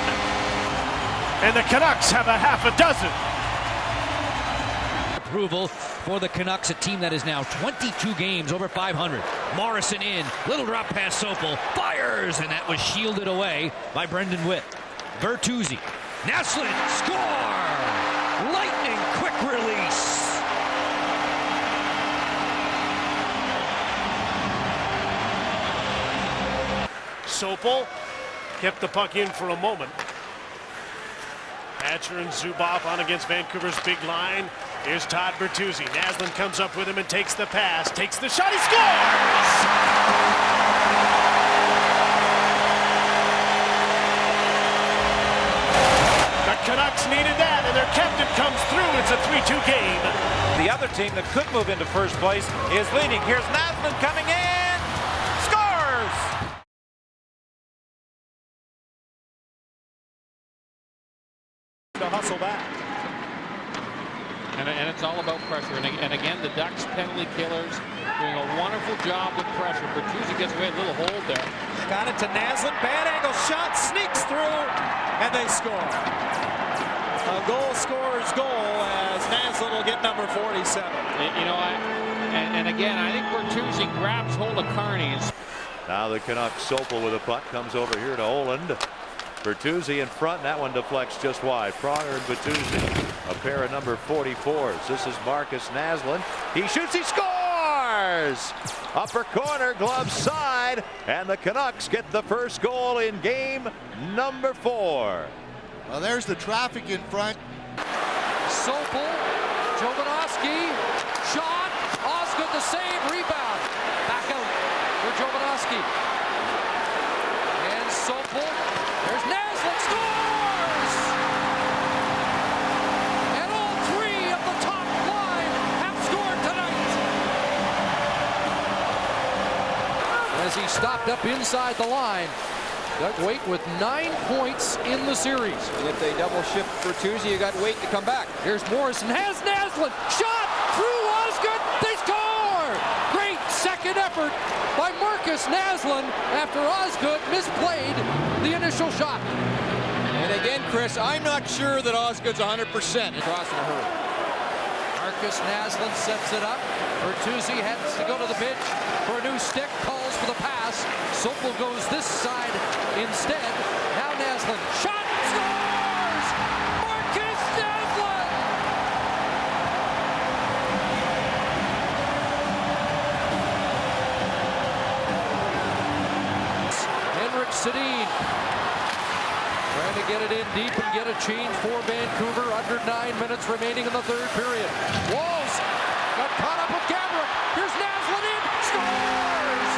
And the Canucks have a half a dozen. Approval for the Canucks, a team that is now 22 games over 500. Morrison in, little drop pass Sopel, fires, and that was shielded away by Brendan Witt. Bertuzzi, Naslund, score! Lightning quick release. Sopel kept the puck in for a moment. Hatcher and Zubov on against Vancouver's big line. Here's Todd Bertuzzi. Naslund comes up with him and takes the pass, takes the shot, he scores! The Canucks needed that, and their captain comes through. It's a 3-2 game. The other team that could move into first place is leading. Here's Naslund coming in, scores! To hustle back. And it's all about pressure. And again, the Ducks penalty killers doing a wonderful job with pressure. Bertuzzi gets away, a little hold there. Got it to Naslund, bad angle shot, sneaks through, and they score. A goal scorer's goal as Naslund will get number 47. You know, and again, I think Bertuzzi grabs hold of Carney's. Now the Canucks. Sopel with a puck comes over here to Oland. Bertuzzi in front. That one deflects just wide. Pronger and Bertuzzi, a pair of number 44s. This is Markus Naslund. He shoots, he scores! Upper corner, glove side, and the Canucks get the first goal in game number 4. Well, there's the traffic in front. Sopel, Jovanovski, shot, Osgood the save, rebound. Back out for Jovanovski. And Sopel, there's Naslund, scores! And all three of the top line have scored tonight. As he stopped up inside the line. Doug Waite with 9 points in the series. And if they double shift Bertuzzi, you got Waite to come back. Here's Morrison, has Naslund, shot through Osgood, they score! Great second effort by Markus Naslund after Osgood misplayed the initial shot. And again, Chris, I'm not sure that Osgood's 100%. Across in a hurry. Markus Naslund sets it up. Bertuzzi heads to go to the bench for a new stick, calls for the pass. Sopel goes this side instead. Now Naslund, shot, scores! Markus Naslund! Henrik Sedin trying to get it in deep and get a change for Vancouver. Under 9 minutes remaining in the third period. Walls got caught up with Gabriel. Here's Naslund in, scores!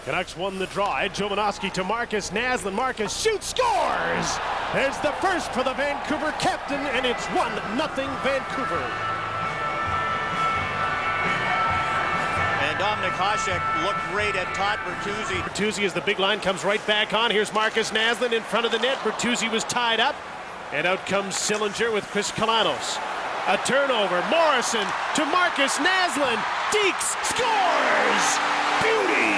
Canucks won the draw. Ed Jovanovski to Markus Naslund. Markus shoots, scores! There's the first for the Vancouver captain, and it's 1-0 Vancouver. And Dominic Hasek looked great at Todd Bertuzzi. Bertuzzi as the big line comes right back on. Here's Markus Naslund in front of the net. Bertuzzi was tied up. And out comes Sillinger with Chris Kalanos. A turnover. Morrison to Markus Naslund. Deeks scores! Beauty!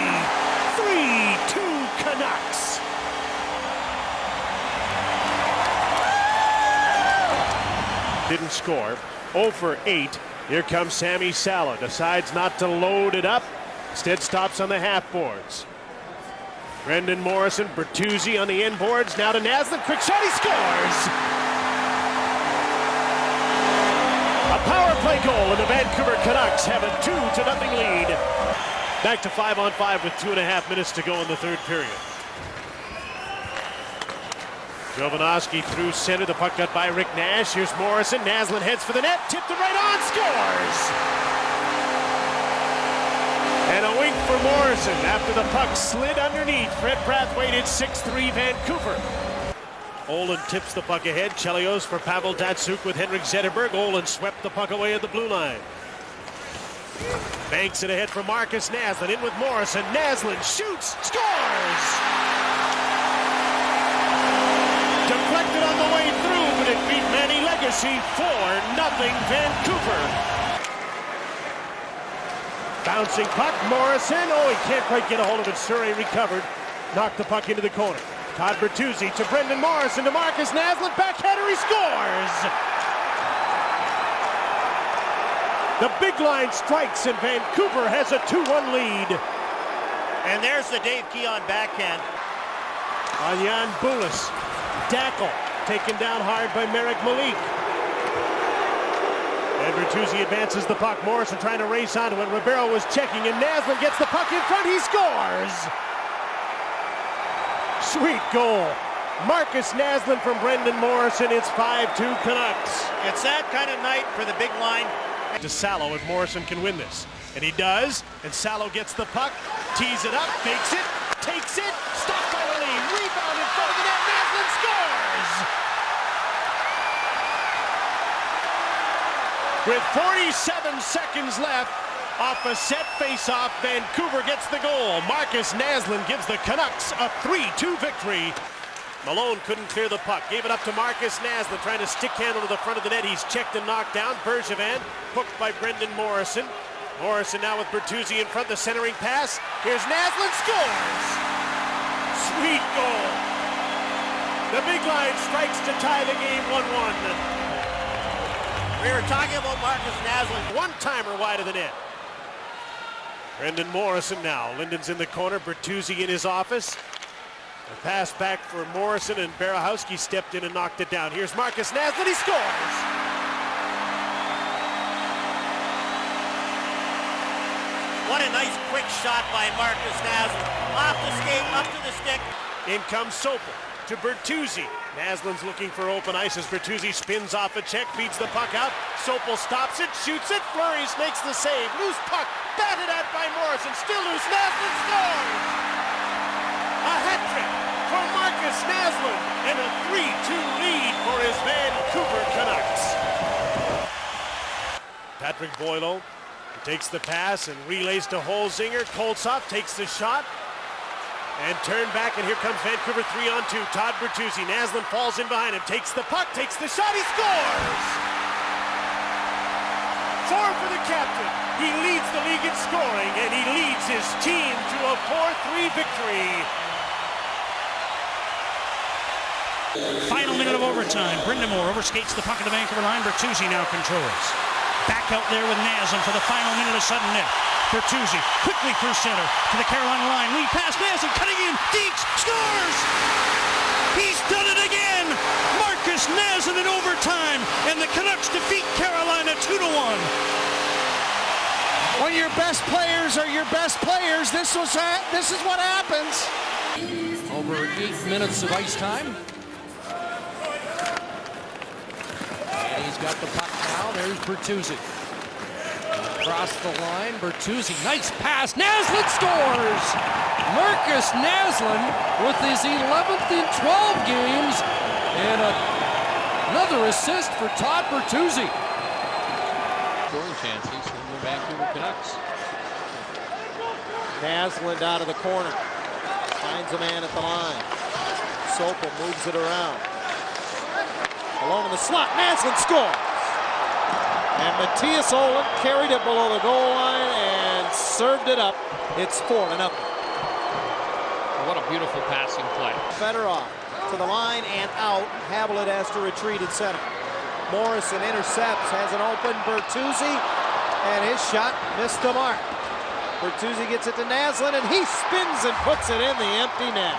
3-2 Canucks. Didn't score. 0 for 8. Here comes Sammy Salo. Decides not to load it up. Instead stops on the half boards. Brendan Morrison, Bertuzzi on the end boards. Now to Naslund. Quick shot. He scores! A power play goal, and the Vancouver Canucks have a 2-0 lead. Back to 5-on-5 with 2.5 minutes to go in the third period. Jovanovski through center. The puck got by Rick Nash. Here's Morrison. Naslund heads for the net. Tipped it right on. Scores! And a wink for Morrison after the puck slid underneath. Fred Brathwaite, it's 6-3 Vancouver. Olin tips the puck ahead. Chelios for Pavel Datsyuk with Henrik Zetterberg. Olin swept the puck away at the blue line. Banks it ahead for Markus Naslund. In with Morrison. Naslund shoots. Scores! Deflected on the way through, but it beat Manny Legacy. 4-0 Vancouver. Bouncing puck. Morrison. Oh, he can't quite get a hold of it. Surrey recovered. Knocked the puck into the corner. Todd Bertuzzi to Brendan Morrison to Markus Naslund. Backhander, he scores! The big line strikes and Vancouver has a 2-1 lead. And there's the Dave Keon backhand. On Jan Bulis. Dackel taken down hard by Merrick Malik. And Bertuzzi advances the puck. Morrison trying to race onto it. Ribeiro was checking, and Naslund gets the puck in front. He scores! Sweet goal. Markus Naslund from Brendan Morrison. It's 5-2 Canucks. It's that kind of night for the big line. To Salo if Morrison can win this. And he does. And Salo gets the puck, tees it up, fakes it, takes it, stopped by the lead, rebound in front of the net. Naslund scores! With 47 seconds left, off a set face-off, Vancouver gets the goal. Markus Naslund gives the Canucks a 3-2 victory. Malone couldn't clear the puck. Gave it up to Markus Naslund, trying to stick handle to the front of the net. He's checked and knocked down. Bergevin hooked by Brendan Morrison. Morrison now with Bertuzzi in front, the centering pass. Here's Naslund, scores! Sweet goal. The big line strikes to tie the game 1-1. We were talking about Markus Naslund. One-timer wide of the net. Brendan Morrison now. Linden's in the corner. Bertuzzi in his office. A pass back for Morrison, and Barahowski stepped in and knocked it down. Here's Markus Naslund. He scores! What a nice quick shot by Markus Naslund. Off the skate, up to the stick. In comes Sopel to Bertuzzi. Naslund's looking for open ice as Bertuzzi spins off a check, feeds the puck out. Sopel stops it, shoots it, Fleury's makes the save. Loose puck, batted at by Morrison, still loose, Naslund scores! A hat trick for Markus Naslund and a 3-2 lead for his Vancouver Canucks. Patrick Boileau takes the pass and relays to Holzinger. Koltsov takes the shot. And turn back, and here comes Vancouver 3-on-2. Todd Bertuzzi. Naslund falls in behind him, takes the puck, takes the shot, he scores! 4 for the captain. He leads the league in scoring, and he leads his team to a 4-3 victory. Final minute of overtime. Brindamore overskates the puck at the Vancouver line. Bertuzzi now controls. Back out there with Naslund for the final minute of sudden net. Bertuzzi quickly through center to the Carolina line. Lead pass, Naslund cutting in. Deeks scores! He's done it again! Markus Naslund in overtime, and the Canucks defeat Carolina 2-1. When your best players are your best players, this is what happens. Over 8 minutes of ice time. And he's got the puck now. There's Bertuzzi. Across the line, Bertuzzi, nice pass, Naslund scores! Markus Naslund with his 11th in 12 games, and another assist for Todd Bertuzzi. Scoring chances for the Vancouver Canucks. Naslund out of the corner. Finds a man at the line. Sopel moves it around. Alone in the slot, Naslund scores! And Matthias Olin carried it below the goal line and served it up. It's 4-0. What a beautiful passing play. Better off to the line and out. Havlat has to retreat at center. Morrison intercepts, has an open Bertuzzi, and his shot missed the mark. Bertuzzi gets it to Naslund, and he spins and puts it in the empty net.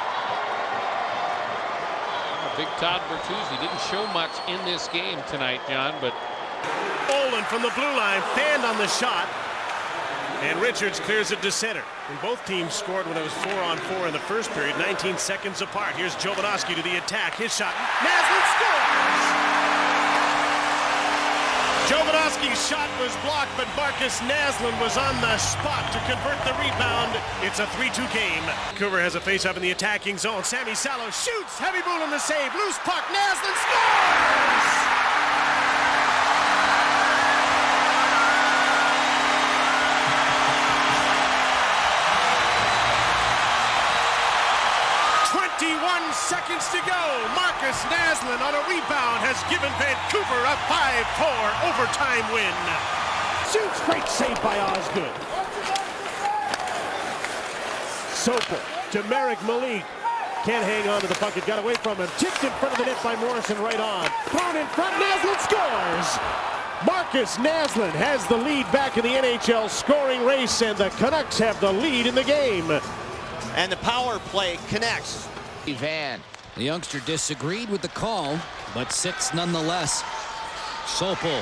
Big Todd Bertuzzi didn't show much in this game tonight, John, but Olin from the blue line, fanned on the shot. And Richards clears it to center. And both teams scored when it was 4-on-4 in the first period, 19 seconds apart. Here's Jovanovski to the attack. His shot. Naslund scores! Jovanovski's shot was blocked, but Markus Naslund was on the spot to convert the rebound. It's a 3-2 game. Vancouver has a face-up in the attacking zone. Sammy Salo shoots. Heavy Bull in the save. Loose puck. Naslund scores! Seconds to go. Markus Naslund on a rebound has given Vancouver a 5-4 overtime win. Shoots, great save by Osgood. Sopel to Merrick Malik. Can't hang on to the puck. It got away from him. Tipped in front of the net by Morrison right on. Thrown in front. Naslund scores. Markus Naslund has the lead back in the NHL scoring race, and the Canucks have the lead in the game. And the power play connects. Van. The youngster disagreed with the call, but sits nonetheless. Sopel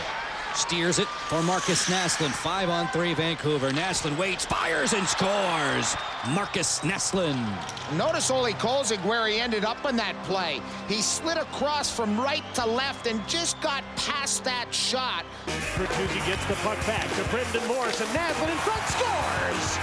Steers it for Markus Naslund. 5-on-3 Vancouver. Naslund waits, fires, and scores. Markus Naslund. Notice Ole Kolzig where he ended up in that play. He slid across from right to left and just got past that shot. Bertuzzi gets the puck back to Brendan Morris, and Naslund in front scores.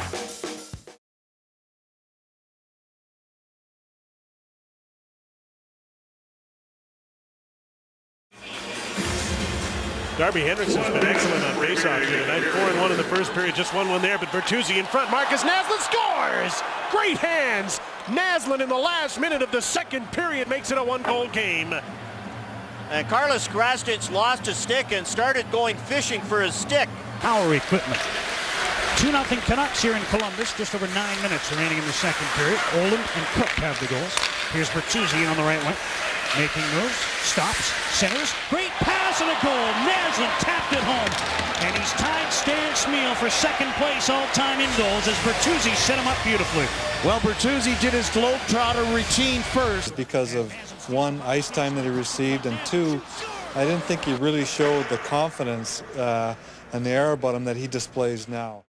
Darby Hendrickson's been excellent on faceoffs here tonight. 4-1 in the first period, just 1-1 there, but Bertuzzi in front. Markus Naslund scores! Great hands! Naslund in the last minute of the second period makes it a 1-goal game. And Carlos Grastich lost his stick and started going fishing for his stick. Power equipment. 2-0 Canucks here in Columbus. Just over 9 minutes remaining in the second period. Oland and Cook have the goals. Here's Bertuzzi on the right wing. Making moves, stops, centers, great pass and a goal. Naslund tapped it home. And he's tied Stan Smeel for second place all-time in goals as Bertuzzi set him up beautifully. Well, Bertuzzi did his Globetrotter routine first. Because of one, ice time that he received, and two, I didn't think he really showed the confidence and the air about him that he displays now.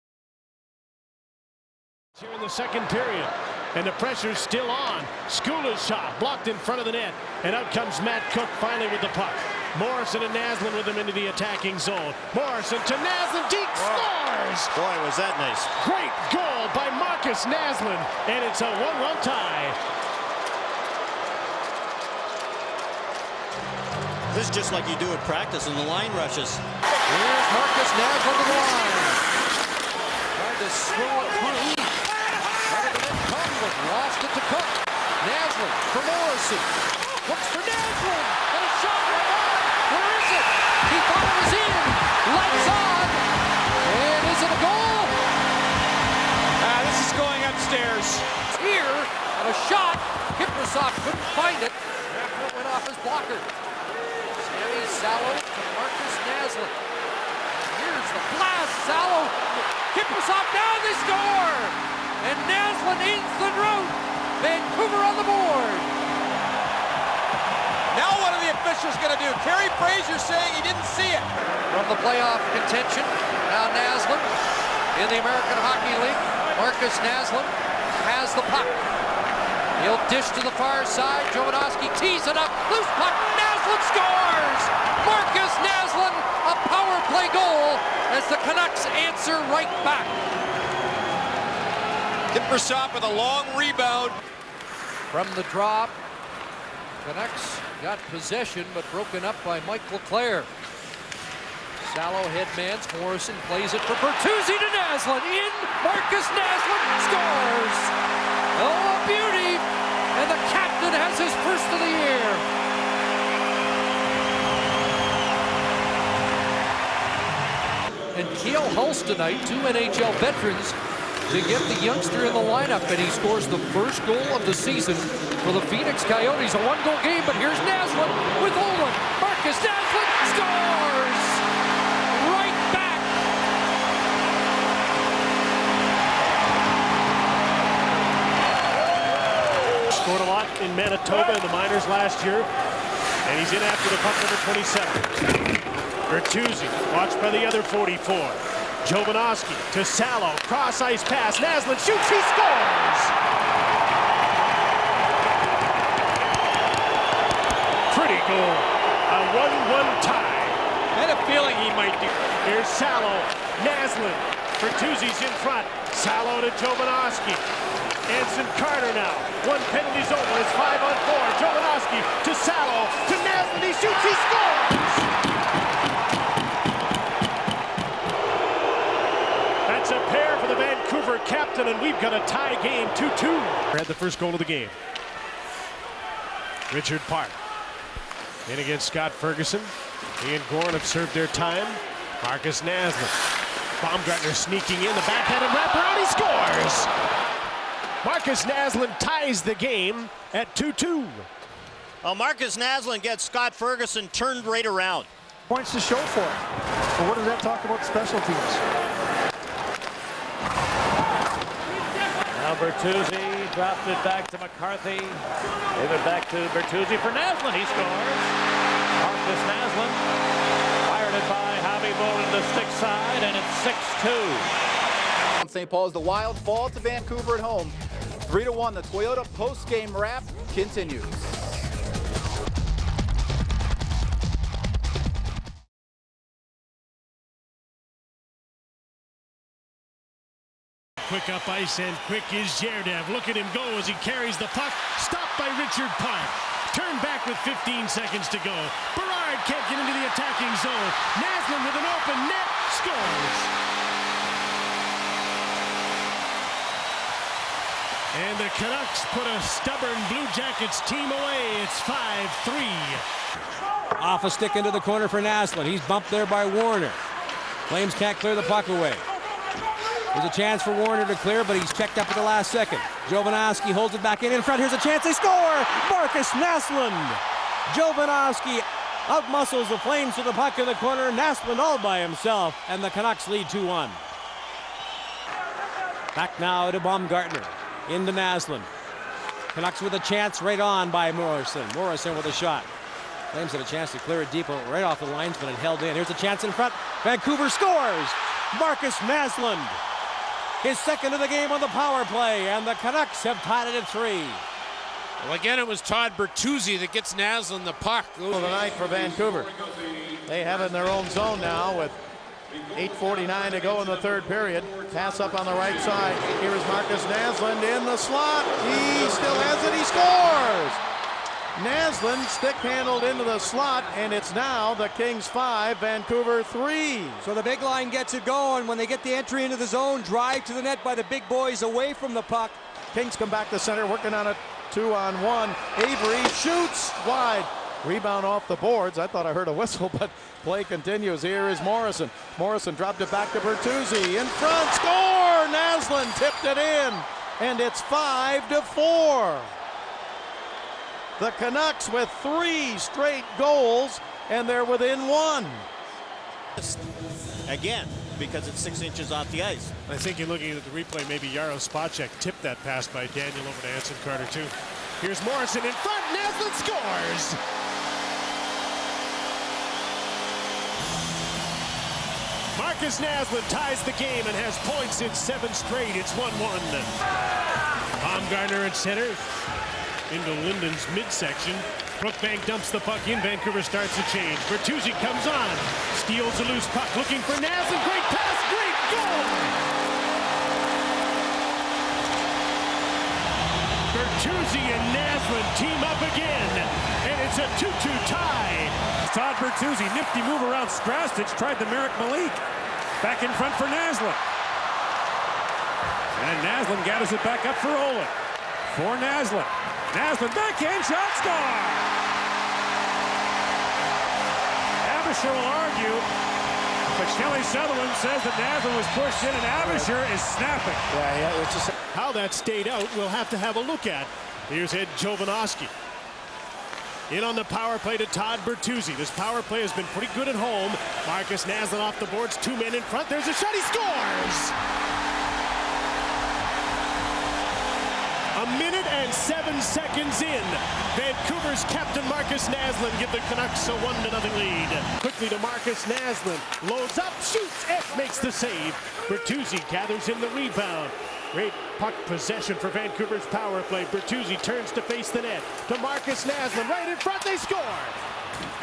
Here in the second period. And the pressure's still on. Skula's shot blocked in front of the net. And out comes Matt Cook finally with the puck. Morrison and Naslund with him into the attacking zone. Morrison to Naslund. Deep scores! Boy, was that nice. Great goal by Markus Naslund. And it's a 1-1 tie. This is just like you do at practice in the line rushes. Here's Markus Naslund to the line. Tried to slow it through. Lost it to Cook. Naslund for Morrissey. Looks for Naslund. And a shot right on. Where is it? He thought it was in. Lights on. And is it a goal? This is going upstairs. Here. And a shot. Kiprasov couldn't find it after it went off his blocker. Sammy Salo to Markus Naslund. Here's the blast. Salo. Kiprasov down. They score. And Naslund ends the drought. Vancouver on the board. Now what are the officials going to do? Kerry Fraser saying he didn't see it. From the playoff contention, now Naslund in the American Hockey League. Markus Naslund has the puck. He'll dish to the far side. Jovanovski tees it up. Loose puck. Naslund scores! Markus Naslund, a power play goal as the Canucks answer right back. Kiprasov with a long rebound. From the drop, Canucks got possession but broken up by Mike LeClaire. Salo headmans. Morrison plays it for Bertuzzi to Naslund. In, Markus Naslund scores! Oh, a beauty! And the captain has his first of the year. And Kale Hulse tonight, 2 NHL veterans, to get the youngster in the lineup, and he scores the first goal of the season for the Phoenix Coyotes. A 1-goal game, but here's Naslund with Oland. Markus Naslund scores! Right back! Scored a lot in Manitoba in the minors last year. And he's in after the puck, number 27. Bertuzzi, watched by the other 44. Jovanovski to Salo, cross ice pass, Naslund shoots, he scores! Pretty goal, a 1-1 tie. I had a feeling he might do. Here's Salo, Naslund, Bertuzzi's in front, Salo to Jovanovski. Anson Carter now, one penalty's over, it's 5-on-4, Jovanovski to Salo, to Naslund, he shoots, he scores! That's a pair for the Vancouver captain, and we've got a tie game, 2-2. Had the first goal of the game. Richard Park in against Scott Ferguson. He and Gorn have served their time. Markus Naslund. Baumgartner sneaking in, the backhanded wraparound, he scores! Markus Naslund ties the game at 2-2. Well, Markus Naslund gets Scott Ferguson turned right around. Points to show for it. But what does that talk about special teams? Now Bertuzzi drops it back to McCarthy. Gave it back to Bertuzzi for Naslund. He scores. Markus Naslund fired it by Javi volleyball into stick side, and it's 6-2. St. Paul's, the Wild fall to Vancouver at home. 3-1, the Toyota post-game wrap continues. Quick up ice and quick is Zherdev. Look at him go as he carries the puck. Stopped by Richard Park. Turned back with 15 seconds to go. Berard can't get into the attacking zone. Naslund with an open net. Scores. And the Canucks put a stubborn Blue Jackets team away. It's 5-3. Off a stick into the corner for Naslund. He's bumped there by Warner. Flames can't clear the puck away. There's a chance for Warner to clear, but he's checked up at the last second. Jovanovski holds it back in front. Here's a chance. They score! Markus Naslund. Jovanovski outmuscles the Flames to the puck in the corner. Naslund all by himself, and the Canucks lead 2-1. Back now to Baumgartner. Into Naslund. Canucks with a chance right on by Morrison. Morrison with a shot. Flames had a chance to clear it deep right off the linesman and held in. Here's a chance in front. Vancouver scores! Markus Naslund. His second of the game on the power play, and the Canucks have tied it at 3. Well, again, it was Todd Bertuzzi that gets Naslund the puck. Of the night for Vancouver. They have it in their own zone now with 8:49 to go in the third period. Pass up on the right side. Here is Markus Naslund in the slot. He still has it. He scores! Naslund stick-handled into the slot, and it's now the Kings 5, Vancouver 3. So the big line gets it going. When they get the entry into the zone, drive to the net by the big boys away from the puck. Kings come back to center, working on a 2-on-1. Avery shoots wide. Rebound off the boards. I thought I heard a whistle, but play continues. Here is Morrison. Morrison dropped it back to Bertuzzi. In front, score! Naslund tipped it in, and it's 5-4. The Canucks with 3 straight goals, and they're within 1. Again, because it's 6 inches off the ice. I think you're looking at the replay, maybe Jaro Spacek tipped that pass by Daniel over to Anson Carter, too. Here's Morrison in front. Naslund scores! Markus Naslund ties the game and has points in 7 straight. It's 1-1. Baumgartner at center. Into Linden's midsection. Brookbank dumps the puck in. Vancouver starts to change. Bertuzzi comes on. Steals a loose puck. Looking for Naslund. Great pass. Great goal. Bertuzzi and Naslund team up again. And it's a 2-2 tie. Todd Bertuzzi, nifty move around Strastich. Tried the Merrick Malik. Back in front for Naslund. And Naslund gathers it back up for Olin. For Naslund. Naslund backhand shot, score! Abisher will argue, but Shelley Sutherland says that Naslund was pushed in and Abisher is snapping. Yeah, it's just how that stayed out, we'll have to have a look at. Here's Ed Jovanovski. In on the power play to Todd Bertuzzi. This power play has been pretty good at home. Markus Naslund off the boards, 2 men in front. There's a shot, he scores! A minute and 7 seconds in. Vancouver's captain Markus Naslund give the Canucks a 1-0 lead. Quickly to Markus Naslund. Loads up, shoots, Ed makes the save. Bertuzzi gathers in the rebound. Great puck possession for Vancouver's power play. Bertuzzi turns to face the net. To Markus Naslund, right in front, they score!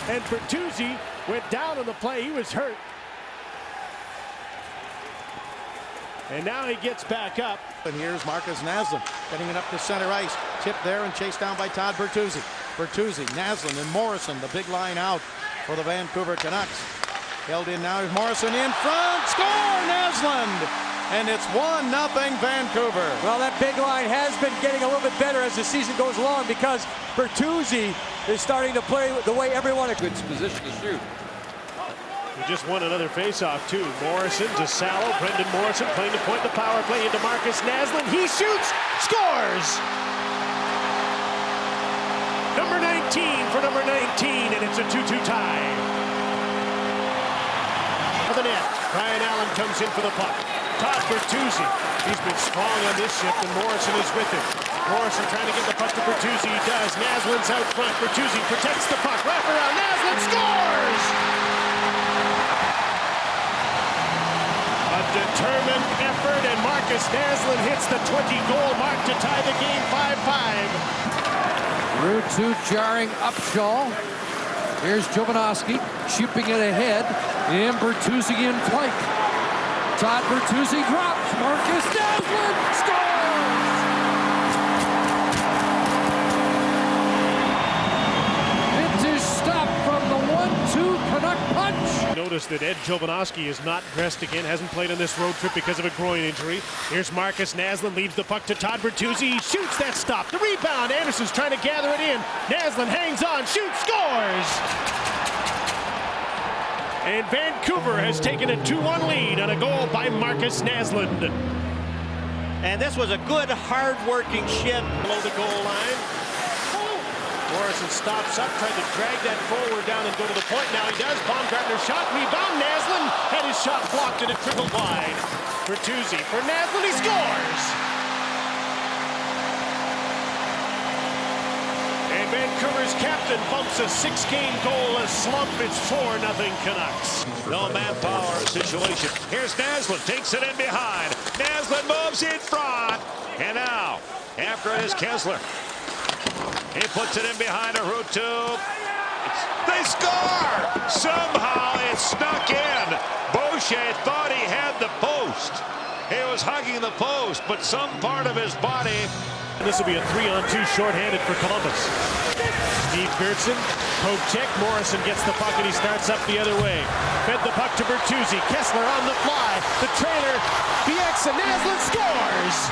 And Bertuzzi went down on the play, he was hurt. And now he gets back up. And here's Markus Naslund getting it up to center ice. Tipped there and chased down by Todd Bertuzzi. Bertuzzi, Naslund, and Morrison, the big line out for the Vancouver Canucks. Held in now is Morrison in front. Score, Naslund! And it's 1-0 Vancouver. Well, that big line has been getting a little bit better as the season goes along because Bertuzzi is starting to play the way everyone in good position to shoot. We just won another faceoff too. Morrison to Salo. Brendan Morrison playing to point the power play into Markus Naslund. He shoots, scores! Number 19 for number 19, and it's a 2-2 tie. For the net, Ryan Allen comes in for the puck. Todd Bertuzzi, he's been strong on this shift, and Morrison is with him. Morrison trying to get the puck to Bertuzzi. He does. Naslund's out front. Bertuzzi protects the puck. Wrap around. Naslund scores! determined effort, and Markus Naslund hits the 20-goal mark to tie the game 5-5. Route 2 jarring Upshaw. Here's Jovanovski chipping it ahead. And Bertuzzi in flight. Todd Bertuzzi drops. Markus Naslund scores! Vintage stop from the 1-2 Canuck punch. Notice that Ed Jovanovski is not dressed again, hasn't played on this road trip because of a groin injury. Here's Markus Naslund, leaves the puck to Todd Bertuzzi. He shoots, that stop. The rebound, Anderson's trying to gather it in. Naslund hangs on, shoots, scores! And Vancouver has taken a 2-1 lead on a goal by Markus Naslund. And this was a good, hard-working shift below the goal line. Morrison stops up, trying to drag that forward down and go to the point. Now he does. Baumgartner shot, rebound. Naslund had his shot blocked and it trickled wide. Bertuzzi for Naslund, he scores! And Vancouver's captain bumps a 6-game goal slump. It's 4-0 Canucks. No manpower situation. Here's Naslund, takes it in behind. Naslund moves in front. And now, after it is Kessler. He puts it in behind a route 2. They score! Somehow it snuck in. Boucher thought he had the post. He was hugging the post, but some part of his body. This will be a 3-on-2 shorthanded for Columbus. Steve Gertson, poke check. Morrison gets the puck and he starts up the other way. Fed the puck to Bertuzzi. Kessler on the fly. The trailer. BX and Naslund scores!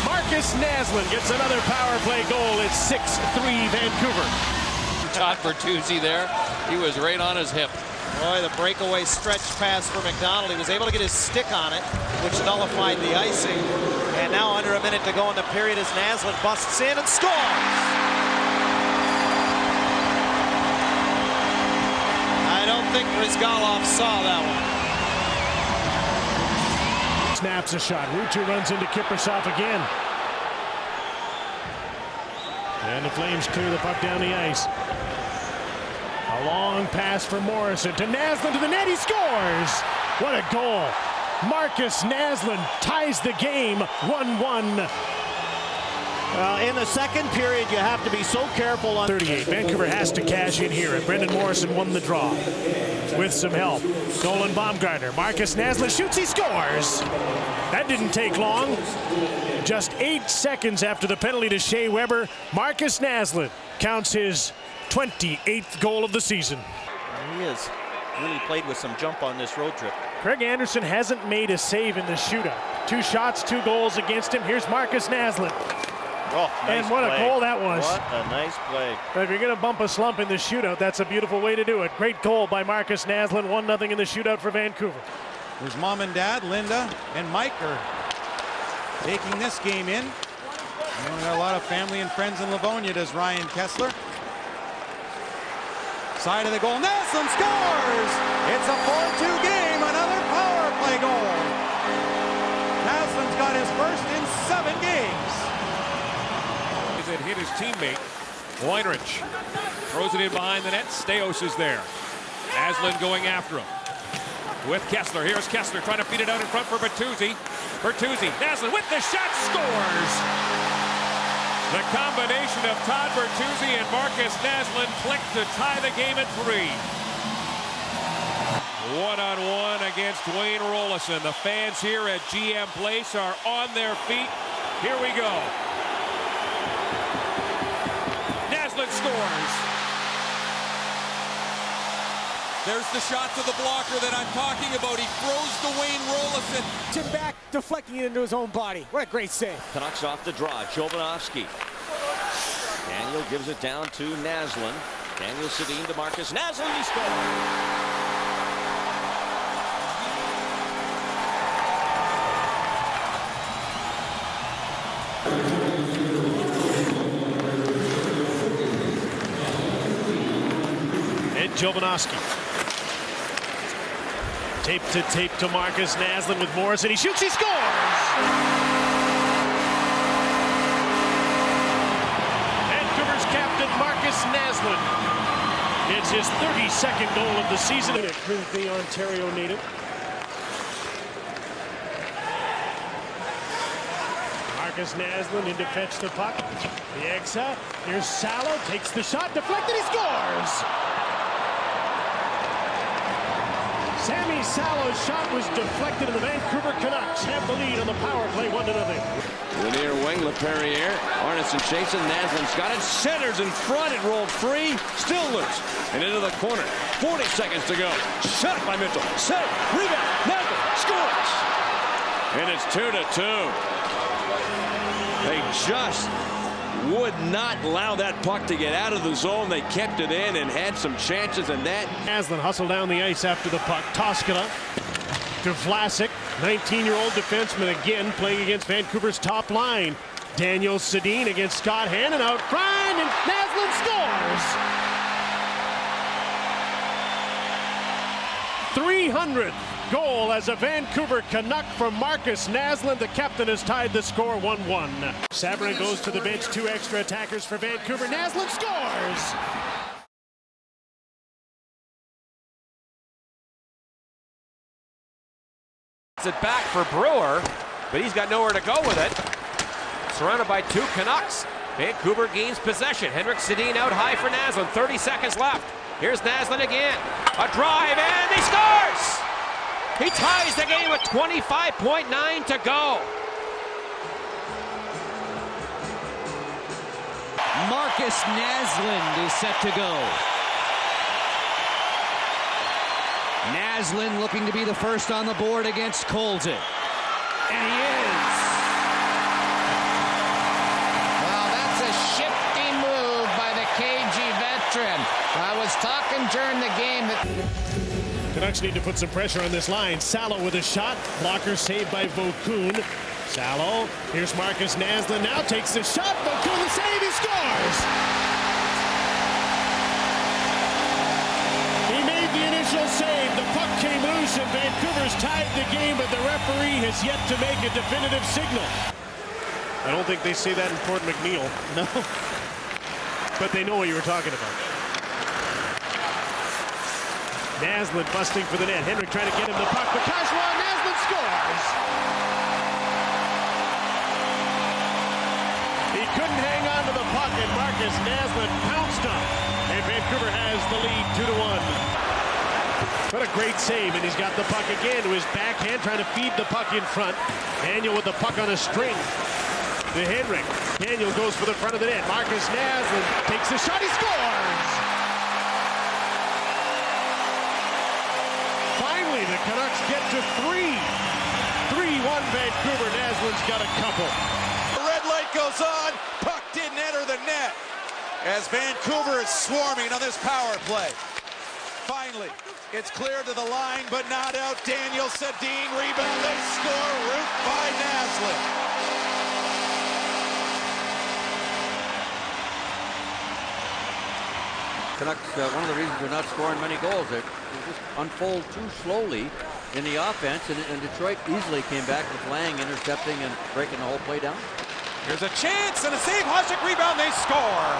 Markus Naslund gets another power play goal. It's 6-3 Vancouver. Todd Bertuzzi there. He was right on his hip. Boy, the breakaway stretch pass for McDonald. He was able to get his stick on it, which nullified the icing. And now under a minute to go in the period as Naslund busts in and scores. I don't think Brizgalov saw that one. Snaps a shot. Ruutu runs into Kiprusoff again. And the Flames clear the puck down the ice. A long pass for Morrison to Naslund to the net. He scores! What a goal! Markus Naslund ties the game 1-1. In the second period, you have to be so careful on 38. Vancouver has to cash in here, and Brendan Morrison won the draw with some help. Nolan Baumgartner. Markus Naslund shoots, he scores! That didn't take long. Just 8 seconds after the penalty to Shea Weber, Markus Naslund counts his 28th goal of the season. He has really played with some jump on this road trip. Craig Anderson hasn't made a save in the shootout. 2 shots, 2 goals against him. Here's Markus Naslund. Oh, nice and what play. A goal that was. What a nice play. But if you're going to bump a slump in the shootout, that's a beautiful way to do it. Great goal by Markus Naslund. 1-0 in the shootout for Vancouver. His mom and dad, Linda and Mike, are taking this game in. And we got a lot of family and friends in Livonia, does Ryan Kessler. Side of the goal, Naslund scores! It's a 4-2 game, another power play goal. Naslund's got his first in 7 games. It hit his teammate, Weinrich. Throws it in behind the net, Staios is there. Naslund going after him. With Kessler, here's Kessler trying to feed it out in front for Bertuzzi. Bertuzzi, Naslund with the shot, scores! The combination of Todd Bertuzzi and Markus Naslund clicked to tie the game at 3. 1-on-1 against Dwayne Rollison. The fans here at GM Place are on their feet. Here we go. Naslund scores. There's the shot to the blocker that I'm talking about. He throws Dwayne Rollison. Tim back, deflecting it into his own body. What a great save. Canucks off the draw. Jovanovski. Daniel gives it down to Naslund. Daniel Sedin to Markus Naslund. He scores. Ed Jovanovski. Tape to Markus Naslund with Morrison. He shoots, he scores! Vancouver's captain Markus Naslund It's his 32nd goal of the season. The Ontario native. Markus Naslund in to fetch the puck. The Exa. Here's Salo. Takes the shot. Deflected. He scores! Sammy Salo's shot was deflected, and the Vancouver Canucks have the lead on the power play, 1-0. The near wing, LaPerriere. Arneson chasing. Naslund's got it. Centers in front. It rolled free. Still loose. And into the corner. 40 seconds to go. Shot by Mitchell. Save. Rebound. Naslund scores. And it's 2-2. They just would not allow that puck to get out of the zone. They kept it in and had some chances, and that. Naslund hustled down the ice after the puck. Toskala to Vlasic, 19-year-old defenseman again playing against Vancouver's top line. Daniel Sedin against Scott Hannon out front, and Naslund scores! 300th goal as a Vancouver Canuck from Markus Naslund. The captain has tied the score 1-1. Sabrin goes to the bench. 2 extra attackers for Vancouver. Naslund scores! It back for Brewer, but he's got nowhere to go with it. Surrounded by 2 Canucks. Vancouver gains possession. Henrik Sedin out high for Naslund. 30 seconds left. Here's Naslund again. A drive, and he scores! He ties the game with 25.9 to go. Markus Naslund is set to go. Naslund looking to be the first on the board against Colton. And he is. Well, that's a shifty move by the KG veteran. I was talking during the game that Canucks need to put some pressure on this line. Salo with a shot. Blocker saved by Vaucoon. Salo. Here's Markus Naslund. Now takes the shot. Vaucoon the save. He scores! He made the initial save. The puck came loose and Vancouver's tied the game, but the referee has yet to make a definitive signal. I don't think they say that in Fort McNeil. No. But they know what you were talking about. Naslund busting for the net. Henrik trying to get him the puck. Bakashwa, Naslund scores! He couldn't hang on to the puck, and Markus Naslund pounced on. And Vancouver has the lead 2-1. What a great save, and he's got the puck again to his backhand, trying to feed the puck in front. Daniel with the puck on a string. To Henrik. Daniel goes for the front of the net. Markus Naslund takes the shot. He scores! Finally, the Canucks get to 3. 3-1 Vancouver. Naslund's got a couple. The red light goes on. Puck didn't enter the net as Vancouver is swarming on this power play. Finally, it's clear to the line, but not out. Daniel Sedin rebound. They score. Roofed by Naslund. Canucks, one of the reasons they're not scoring many goals, they just unfold too slowly in the offense, and Detroit easily came back with Lang intercepting and breaking the whole play down. Here's a chance and a save. Hasek rebound. They score.